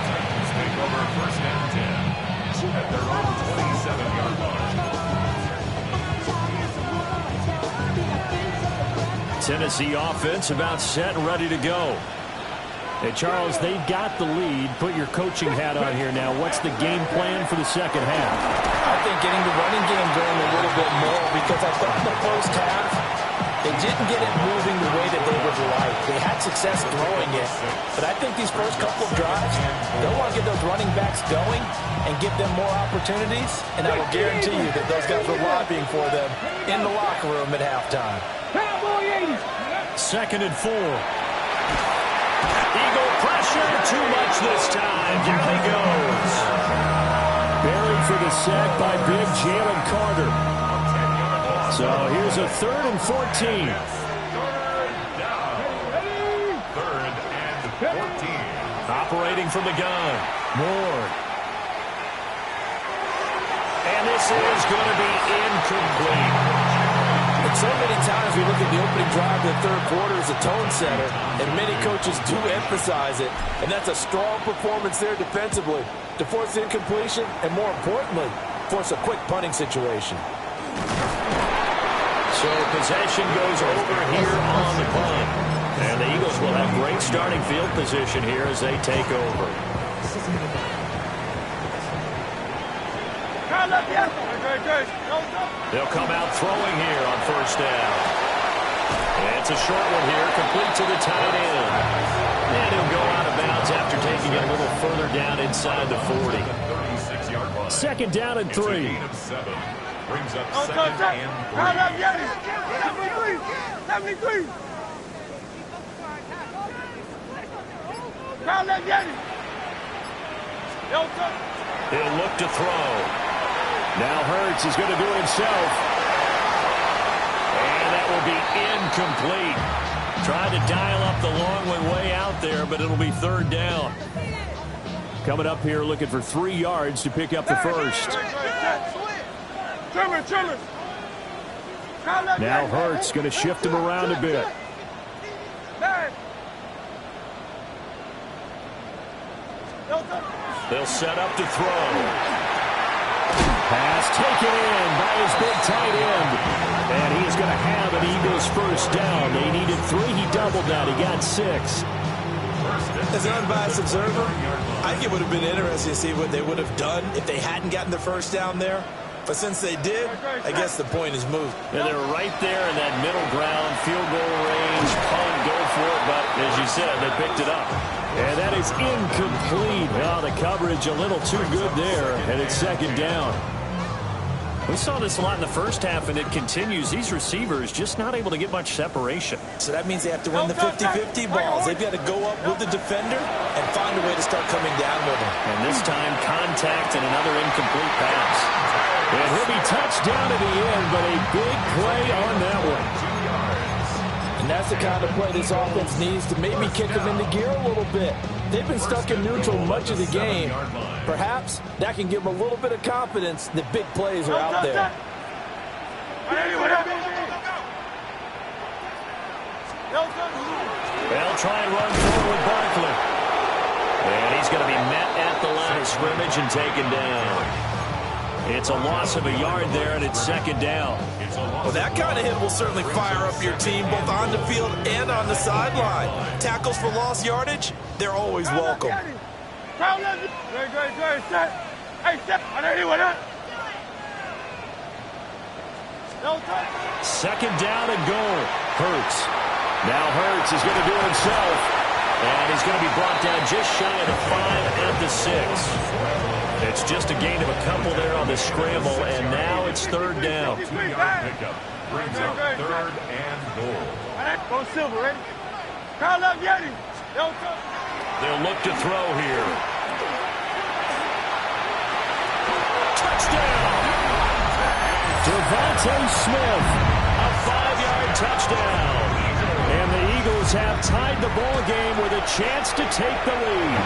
Titans take over 1st and 10 at their own 27-yard line. Tennessee offense about set and ready to go. Hey, Charles, they've got the lead. Put your coaching hat on here now. What's the game plan for the second half? I think getting the running game going a little bit more, because I thought in the first half They didn't get it moving the way that they would like. They had success throwing it, but I think these first couple of drives, they'll want to get those running backs going and give them more opportunities, and I will guarantee you that those guys were lobbying for them in the locker room at halftime. 2nd and 4. Eagle pressure, too much this time. Down he goes. Buried for the sack by big Jalen Carter. So here's a 3rd and 14. 3rd and 14. Operating from the gun. Moore. And this is going to be incomplete. And so many times we look at the opening drive of the third quarter as a tone setter, and many coaches do emphasize it. And that's a strong performance there defensively to force incompletion and, more importantly, force a quick punting situation. So possession goes over here on the punt. And the Eagles will have great starting field position here as they take over. They'll come out throwing here on 1st down. And it's a short one here, complete to the tight end. And he'll go out of bounds after taking it a little further down inside the 40. 2nd down and 3. Brings up 2nd and 3. 73. He'll look to throw. Now Hurts is going to do it himself. And that will be incomplete. Tried to dial up the long way out there, but it'll be 3rd down. Coming up here looking for 3 yards to pick up the first. Now Hurts going to shift him around a bit. They'll set up to throw. Pass taken in by his big tight end. And he is going to have an Eagles 1st down. They needed 3. He doubled that. He got 6. As an unbiased observer, I think it would have been interesting to see what they would have done if they hadn't gotten the 1st down there. But since they did, I guess the point is moved. And they're right there in that middle ground, field goal range, punt, go for it. But as you said, they picked it up. And that is incomplete. Oh, the coverage a little too good there. And it's 2nd down. We saw this a lot in the first half, and it continues. These receivers just not able to get much separation. So that means they have to win the 50-50 balls. They've got to go up with the defender and find a way to start coming down with him. And this time, contact and another incomplete pass. And he'll be touched down at the end, but a big play on that one. And that's the kind of play this offense needs to maybe kick them into gear a little bit. They've been stuck in neutral much of the game. Perhaps that can give them a little bit of confidence that big plays are out there. They'll try and run forward with Barkley. And he's going to be met at the line of scrimmage and taken down. It's a loss of a yard there, and it's 2nd down. Well, that kind of hit will certainly fire up your team, both on the field and on the sideline. Tackles for lost yardage, they're always welcome. 2nd down and goal. Hurts. Now Hurts is going to do it himself. And he's going to be brought down just shy of the 5 at the 6. It's just a gain of a couple there on the scramble, and now it's 3rd down. 2-yard pickup brings up 3rd and goal. They'll look to throw here. Touchdown! Devontae Smith, a 5-yard touchdown. And the Eagles have tied the ball game with a chance to take the lead.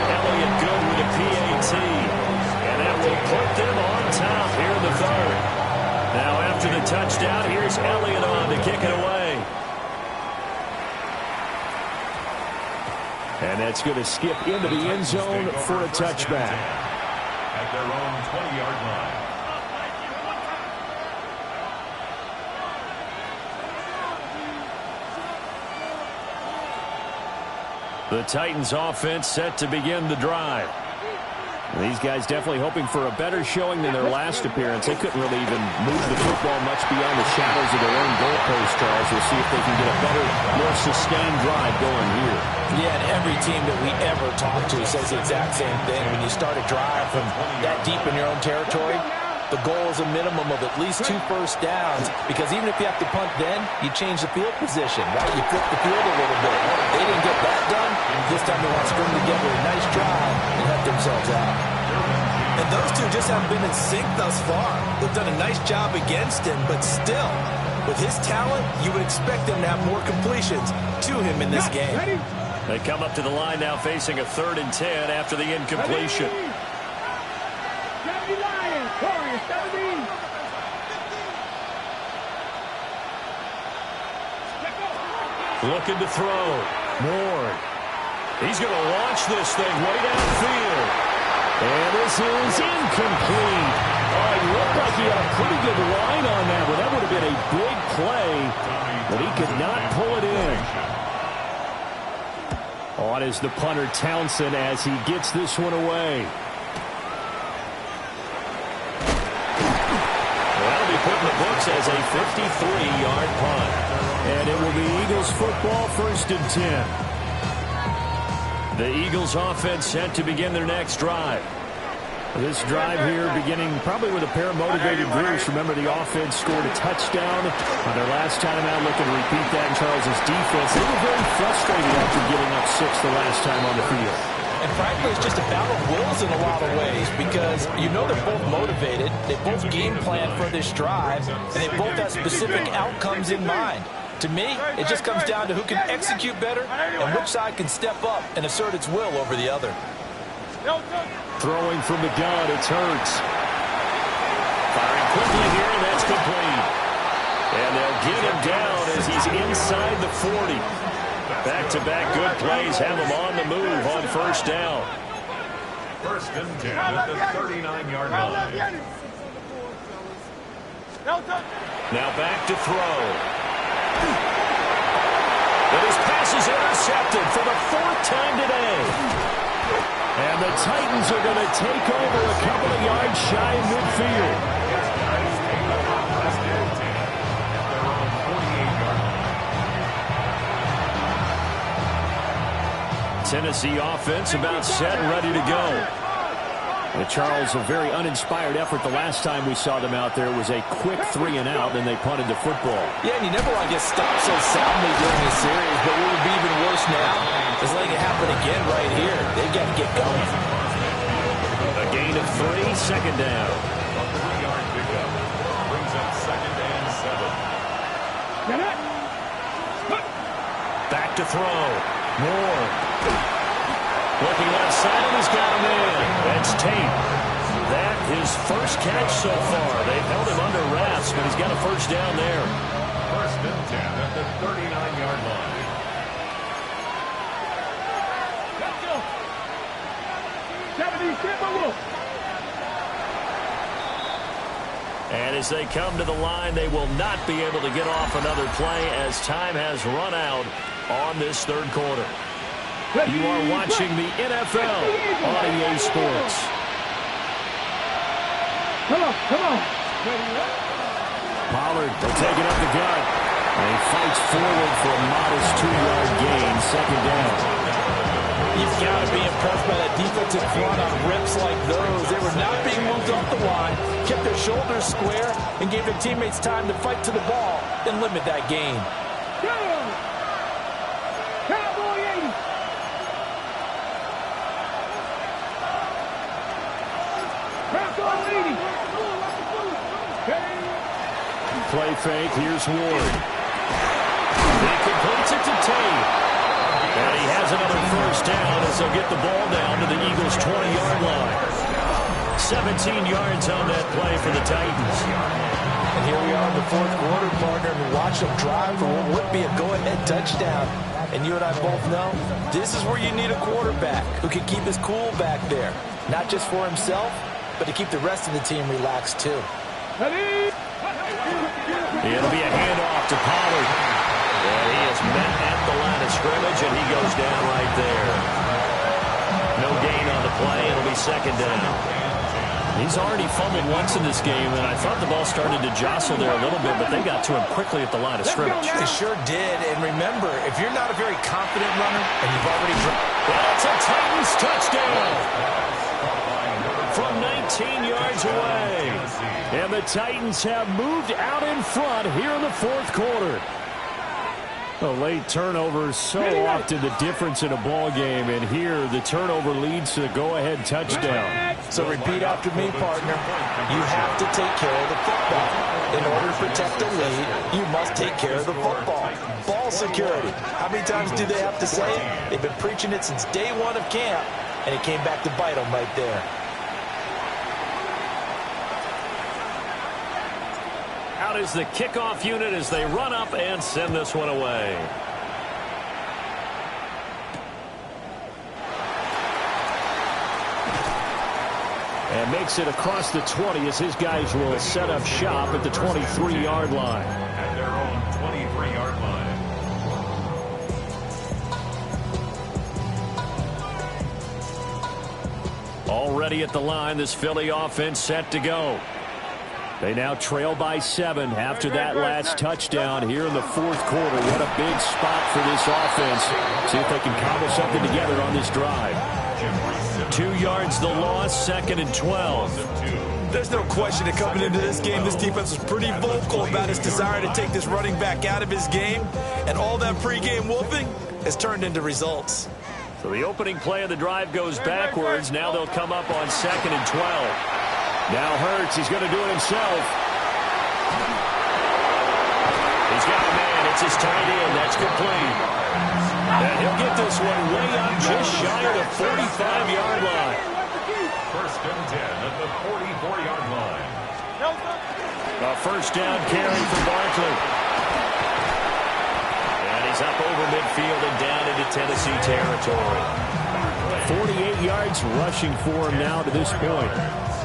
Elliott good with a PAT. And that will put them on top here in the 3rd. Now after the touchdown, here's Elliott on to kick it away. And that's going to skip into the end zone for a touchback. At their own 20-yard line. The Titans offense set to begin the drive. These guys definitely hoping for a better showing than their last appearance. They couldn't really even move the football much beyond the shadows of their own goalpost, Charles. We'll see if they can get a better, more sustained drive going here. Yeah, and every team that we ever talk to says the exact same thing. When you start a drive from that deep in your own territory, the goal is a minimum of at least 2 first downs, because even if you have to punt then, you change the field position, right? You flip the field a little bit. They didn't get that done. This time they want to string together a nice drive and help themselves out. And those two just haven't been in sync thus far. They've done a nice job against him, but still, with his talent, you would expect them to have more completions to him in this game. They come up to the line now facing a 3rd and 10 after the incompletion. Looking to throw. Moore. He's going to launch this thing way downfield. And this is incomplete. Oh, it looked like he had a pretty good line on that, but that would have been a big play, but he could not pull it in. On is the punter Townsend as he gets this one away. That'll be put in the books as a 53-yard punt. And it will be Eagles football, 1st and 10. The Eagles offense set to begin their next drive. This drive here beginning probably with a pair of motivated groups. Remember, the offense scored a touchdown on their last time out. Looking to repeat that in Charles's defense. They were very frustrated after giving up 6 the last time on the field. And frankly, it's just a battle of wills in a lot of ways, because you know they're both motivated. They both game plan for this drive, and they both have specific outcomes in mind. To me, it just comes down to who can execute better and which side can step up and assert its will over the other. Throwing from the gun, it's Hurts. Firing quickly here, and that's complete. And they'll get him down as he's inside the 40. Back-to-back good plays have him on the move on 1st down. 1st and 10 at the 39-yard line. Now back to throw. But his pass is intercepted for the 4th time today. And the Titans are going to take over a couple of yards shy of midfield. Tennessee offense about set and ready to go. Charles, a very uninspired effort the last time we saw them out there. It was a quick 3 and out, and they punted the football. Yeah, and you never want to get stopped so soundly during this series, but what would be even worse now is letting it happen again right here. They've got to get going. A gain of 3, 2nd down. 3-yard pickup brings up 2nd and 7. Back to throw. Moore. Looking left side, and he's got him in. That's Tate. That his first catch so far. They've held him under wraps, but he's got a 1st down there. 1st and 10 at the 39-yard line. And as they come to the line, they will not be able to get off another play as time has run out on this 3rd quarter. You are watching the NFL on EA Sports. Come on. Pollard taking up the gun. And he fights forward for a modest 2-yard gain, 2nd down. You've got to be impressed by that defensive front on rips like those. They were not being moved off the line, kept their shoulders square, and gave their teammates time to fight to the ball and limit that gain. Cowboy 80. Play fake. Here's Ward. He completes it to Tate. And he has another 1st down as they'll get the ball down to the Eagles' 20-yard line. 17 yards on that play for the Titans. And here we are in the 4th quarter, partner, and watch them drive for what would be a go-ahead touchdown. And you and I both know this is where you need a quarterback who can keep his cool back there. Not just for himself, but to keep the rest of the team relaxed, too. It'll be a handoff to Pollard. And he is met at the line of scrimmage, and he goes down right there. No gain on the play. It'll be second down. He's already fumbled once in this game, and I thought the ball started to jostle there a little bit, but they got to him quickly at the line of scrimmage. They sure did. And remember, if you're not a very confident runner and you've already dropped... That's a Titans touchdown from 19 yards away. And the Titans have moved out in front here in the fourth quarter. A late turnover is so often the difference in a ball game, and here the turnover leads to the go-ahead touchdown. So repeat after me, partner. You have to take care of the football. In order to protect the lead, you must take care of the football. Ball security. How many times do they have to say it? They've been preaching it since day one of camp, and it came back to bite them right there. Out is the kickoff unit as they run up and send this one away. And makes it across the 20 as his guys will set up shop at the 23-yard line. At their own 23-yard line. Already at the line, this Philly offense set to go. They now trail by 7 after that last touchdown here in the fourth quarter. What a big spot for this offense. See if they can cobble something together on this drive. 2 yards the loss, second and 12. There's no question that coming into this game, this defense was pretty vocal about its desire to take this running back out of his game. And all that pregame whooping has turned into results. So the opening play of the drive goes backwards. Now they'll come up on second and 12. Now Hurts, he's going to do it himself. He's got a man. It's his tight end. That's complete. And he'll get this one way up just shy of the 45-yard line. First and 10 at the 44-yard line. A first down carry for Barkley. And he's up over midfield and down into Tennessee territory. 48 yards rushing for him now to this point.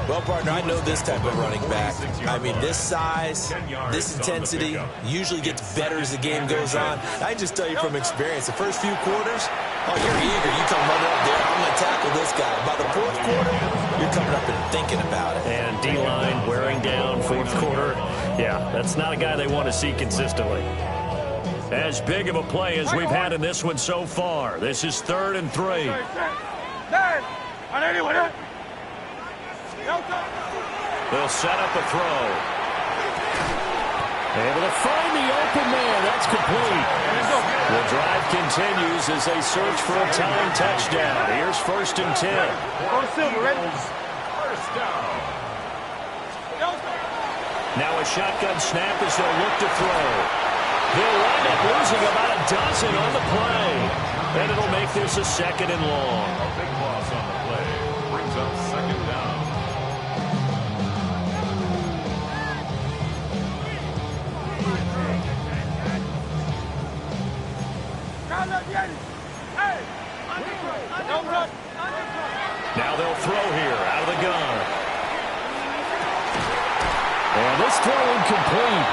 Well, partner, I know this type of running back. I mean, this size, this intensity usually gets better as the game goes on. I just tell you from experience, the first few quarters, oh, you're eager. You come running up there, I'm going to tackle this guy. By the fourth quarter, you're coming up and thinking about it. And D-line wearing down fourth quarter. Yeah, that's not a guy they want to see consistently. As big of a play as we've had in this one so far. This is 3rd and 3. They'll set up a throw. Able to find the open man. That's complete. The drive continues as they search for a tying touchdown. Here's 1st and 10. First down. Now a shotgun snap as they'll look to throw. They'll wind up losing about a dozen on the play. And it'll make this a 2nd and long. A big loss on the play. Brings up 2nd down. Now they'll throw here out of the gun. And this throw incomplete.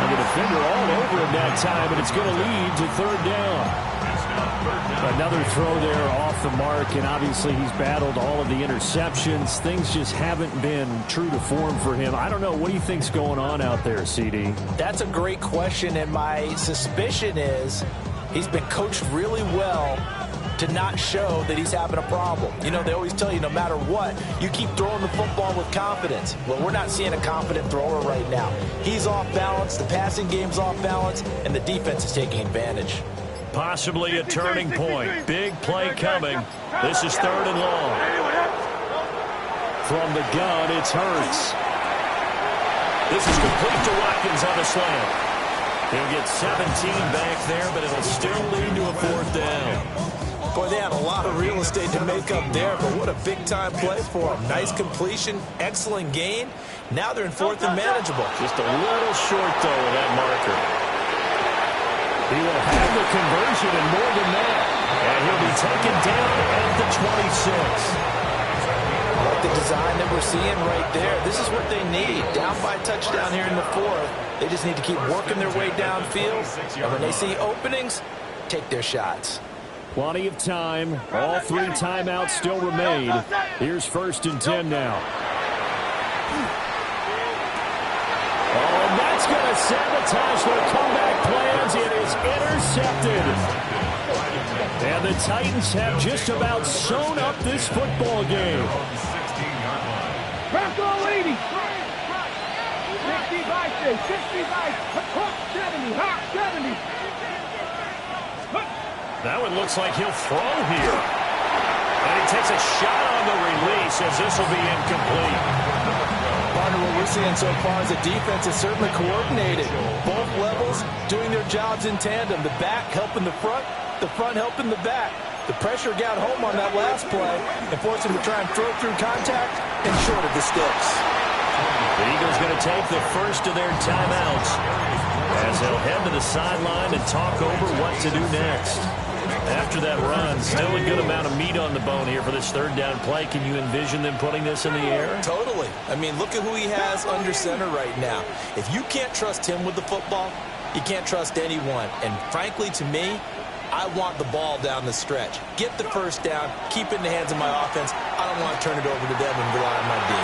And the defender all over him that time, and it's going to lead to 3rd down. Another throw there off the mark, and obviously he's battled all of the interceptions. Things just haven't been true to form for him. I don't know. What do you think's going on out there, CD? That's a great question, and my suspicion is he's been coached really well to not show that he's having a problem. You know, they always tell you no matter what, you keep throwing the football with confidence. Well, we're not seeing a confident thrower right now. He's off balance, the passing game's off balance, and the defense is taking advantage. Possibly a turning point. Big play coming. This is 3rd and long. From the gun, it's Hurts. This is complete to Watkins on the slant. He'll get 17 back there, but it'll still lead to a 4th down. Boy, they had a lot of real estate to make up there, but what a big-time play for them. Nice completion, excellent gain. Now they're in 4th and manageable. Just a little short, though, of that marker. He will have the conversion and more than that. And he'll be taken down at the 26. I like the design that we're seeing right there. This is what they need. Down by a touchdown here in the 4th. They just need to keep working their way downfield. And when they see openings, take their shots. Plenty of time. All 3 timeouts still remain. Here's 1st and 10 now. Oh, and that's going to sabotage their comeback plans. It is intercepted. And the Titans have just about sewn up this football game. Back all 80. 65, 65, 70, 70. That one looks like he'll throw here. And he takes a shot on the release as this will be incomplete. Partner, what we're seeing so far is the defense is certainly coordinated. Both levels doing their jobs in tandem. The back helping the front helping the back. The pressure got home on that last play and forced him to try and throw through contact and short of the sticks. The Eagles going to take the first of their timeouts as they'll head to the sideline and talk over what to do next. After that run, still a good amount of meat on the bone here for this 3rd down play. Can you envision them putting this in the air? Totally. I mean, look at who he has under center right now. If you can't trust him with the football, you can't trust anyone. And frankly, to me, I want the ball down the stretch. Get the first down, keep it in the hands of my offense. I don't want to turn it over to them and rely on my D.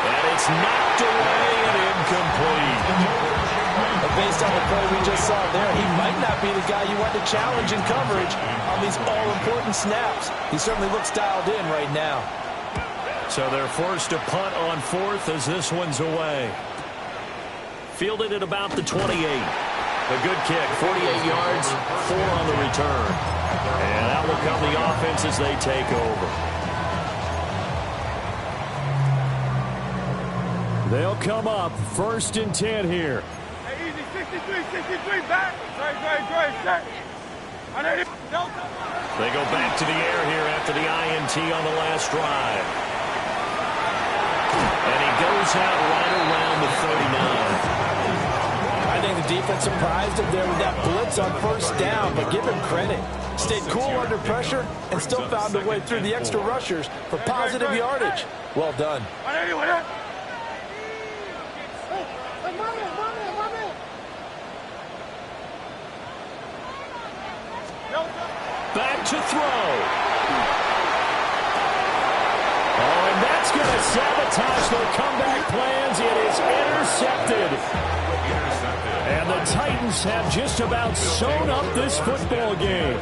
And it's knocked away and incomplete. But based on the play we just saw there, he might not be the guy you want to challenge in coverage on these all-important snaps. He certainly looks dialed in right now. So they're forced to punt on 4th as this one's away. Fielded at about the 28. A good kick, 48 yards, 4 on the return. And out will come the offense as they take over. They'll come up 1st and 10 here. Hey, easy, 63, back. Great. They go back to the air here after the INT on the last drive. And he goes out right around the 39. I think the defense surprised him there with that blitz on 1st down, but give him credit. Stayed cool under pressure and still found a way through the extra rushers for positive yardage. Well done. Back to throw. Oh, and that's going to sabotage their comeback plans. It is intercepted. And the Titans have just about sewn up this football game.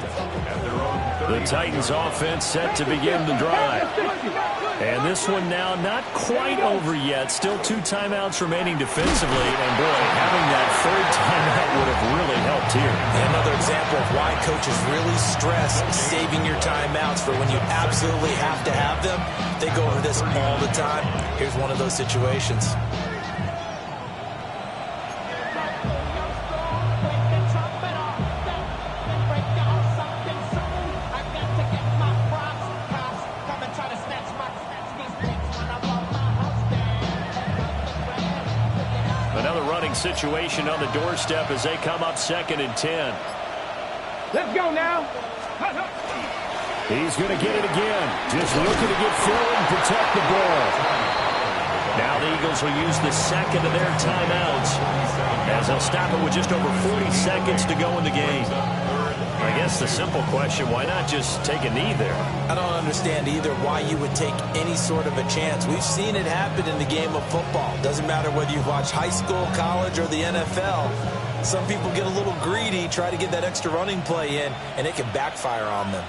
The Titans offense set to begin the drive. And this one now not quite over yet. Still 2 timeouts remaining defensively. And boy, having that 3rd timeout would have really helped here. Another example of why coaches really stress saving your timeouts for when you absolutely have to have them. They go over this all the time. Here's one of those situations. Situation on the doorstep as they come up 2nd and 10. Let's go now. He's going to get it again. Just looking to get through and protect the ball. Now the Eagles will use the 2nd of their timeouts as they'll stop it with just over 40 seconds to go in the game. I guess the simple question, why not just take a knee there? I don't understand either why you would take any sort of a chance. We've seen it happen in the game of football. Doesn't matter whether you watch high school, college, or the NFL. Some people get a little greedy, try to get that extra running play in, and it can backfire on them.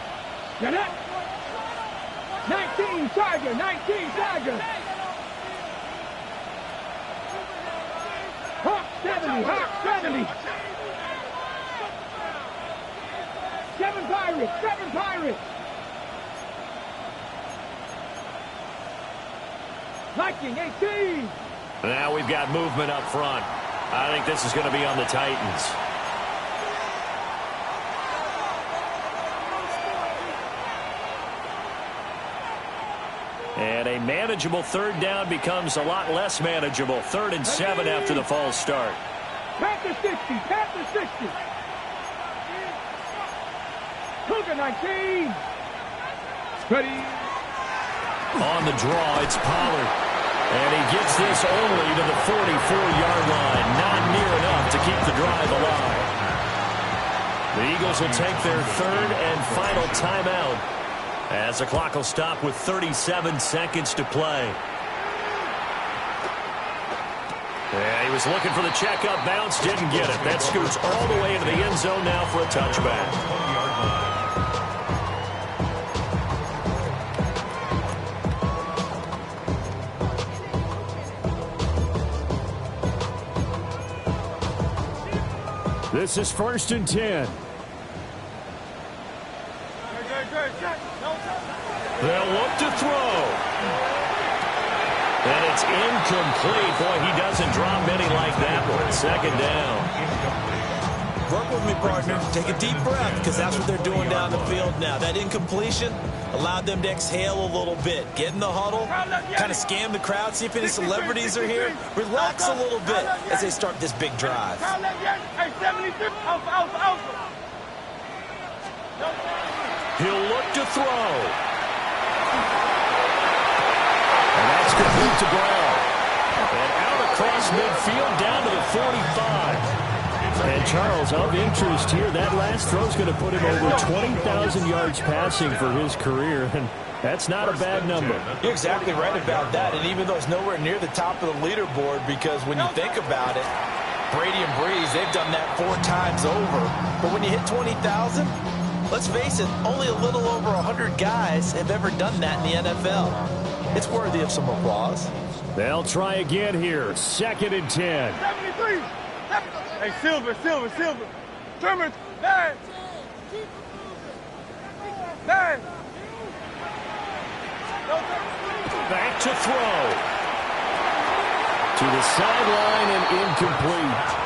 19 Tiger, 19 Tiger. Hawk 70, Hawk 70. 7 Pirates. Viking 18. Now we've got movement up front. I think this is going to be on the Titans. And a manageable 3rd down becomes a lot less manageable. 3rd and 7 after the false start. Panther 60. Cougar 19. Ready. On the draw, it's Pollard. And he gets this only to the 44-yard line. Not near enough to keep the drive alive. The Eagles will take their third and final timeout as the clock will stop with 37 seconds to play. Yeah, he was looking for the checkup bounce, didn't get it. That scoots all the way into the end zone now for a touchback. This is 1st and 10. They'll look to throw. And it's incomplete. Boy, he doesn't drop many like that one. 2nd down. Work with me, partner. Take a deep breath, because that's what they're doing down the field now. That incompletion allowed them to exhale a little bit. Get in the huddle, kind of scan the crowd, see if any celebrities are here. Relax a little bit as they start this big drive. He'll look to throw. And that's complete to Brown. And out across midfield down to the 45. And Charles, of interest here, that last throw is going to put him over 20,000 yards passing for his career, and that's not a bad number. You're exactly right about that, and even though it's nowhere near the top of the leaderboard, because when you think about it, Brady and Breeze, they've done that 4 times over. But when you hit 20,000, let's face it, only a little over 100 guys have ever done that in the NFL. It's worthy of some applause. They'll try again here. 2nd and 10. 73. Hey, Silver. German, 9. Back to throw. To the sideline and incomplete.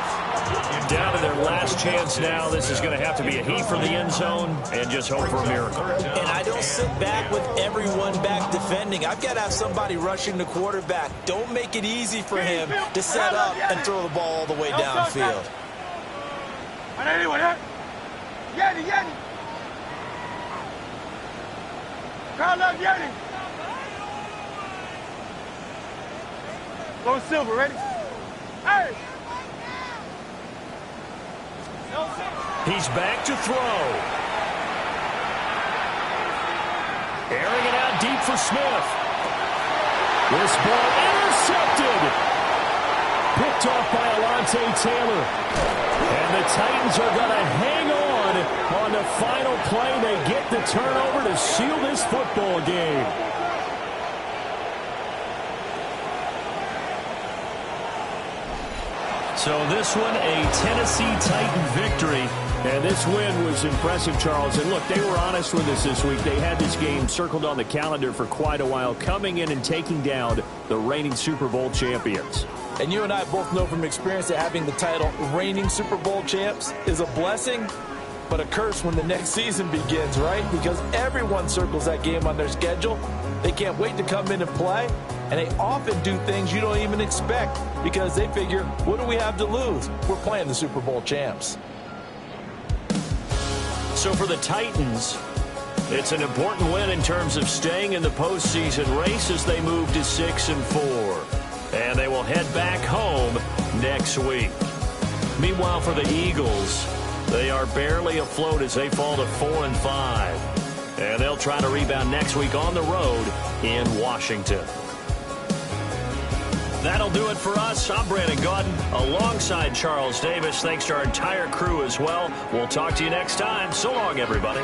Down to their last chance now. This is going to have to be a heave from the end zone and just hope for a miracle. And I don't sit back with everyone back defending. I've got to have somebody rushing the quarterback. Don't make it easy for him to set up and throw the ball all the way downfield. Yeti. Call up Yeti. Go Silver, ready? Hey! He's back to throw. Airing it out deep for Smith. This ball intercepted. Picked off by Alontae Taylor. And the Titans are going to hang on the final play. They get the turnover to seal this football game. So this one, a Tennessee Titan victory. And this win was impressive, Charles. And look, they were honest with us this week. They had this game circled on the calendar for quite a while, coming in and taking down the reigning Super Bowl champions. And you and I both know from experience that having the title reigning Super Bowl champs is a blessing, but a curse when the next season begins, right? Because everyone circles that game on their schedule. They can't wait to come in and play, and they often do things you don't even expect because they figure, what do we have to lose? We're playing the Super Bowl champs. So for the Titans, it's an important win in terms of staying in the postseason race as they move to 6-4. And they will head back home next week. Meanwhile, for the Eagles, they are barely afloat as they fall to 4-5. And they'll try to rebound next week on the road in Washington. That'll do it for us. I'm Brandon Gaudin alongside Charles Davis. Thanks to our entire crew as well. We'll talk to you next time. So long, everybody.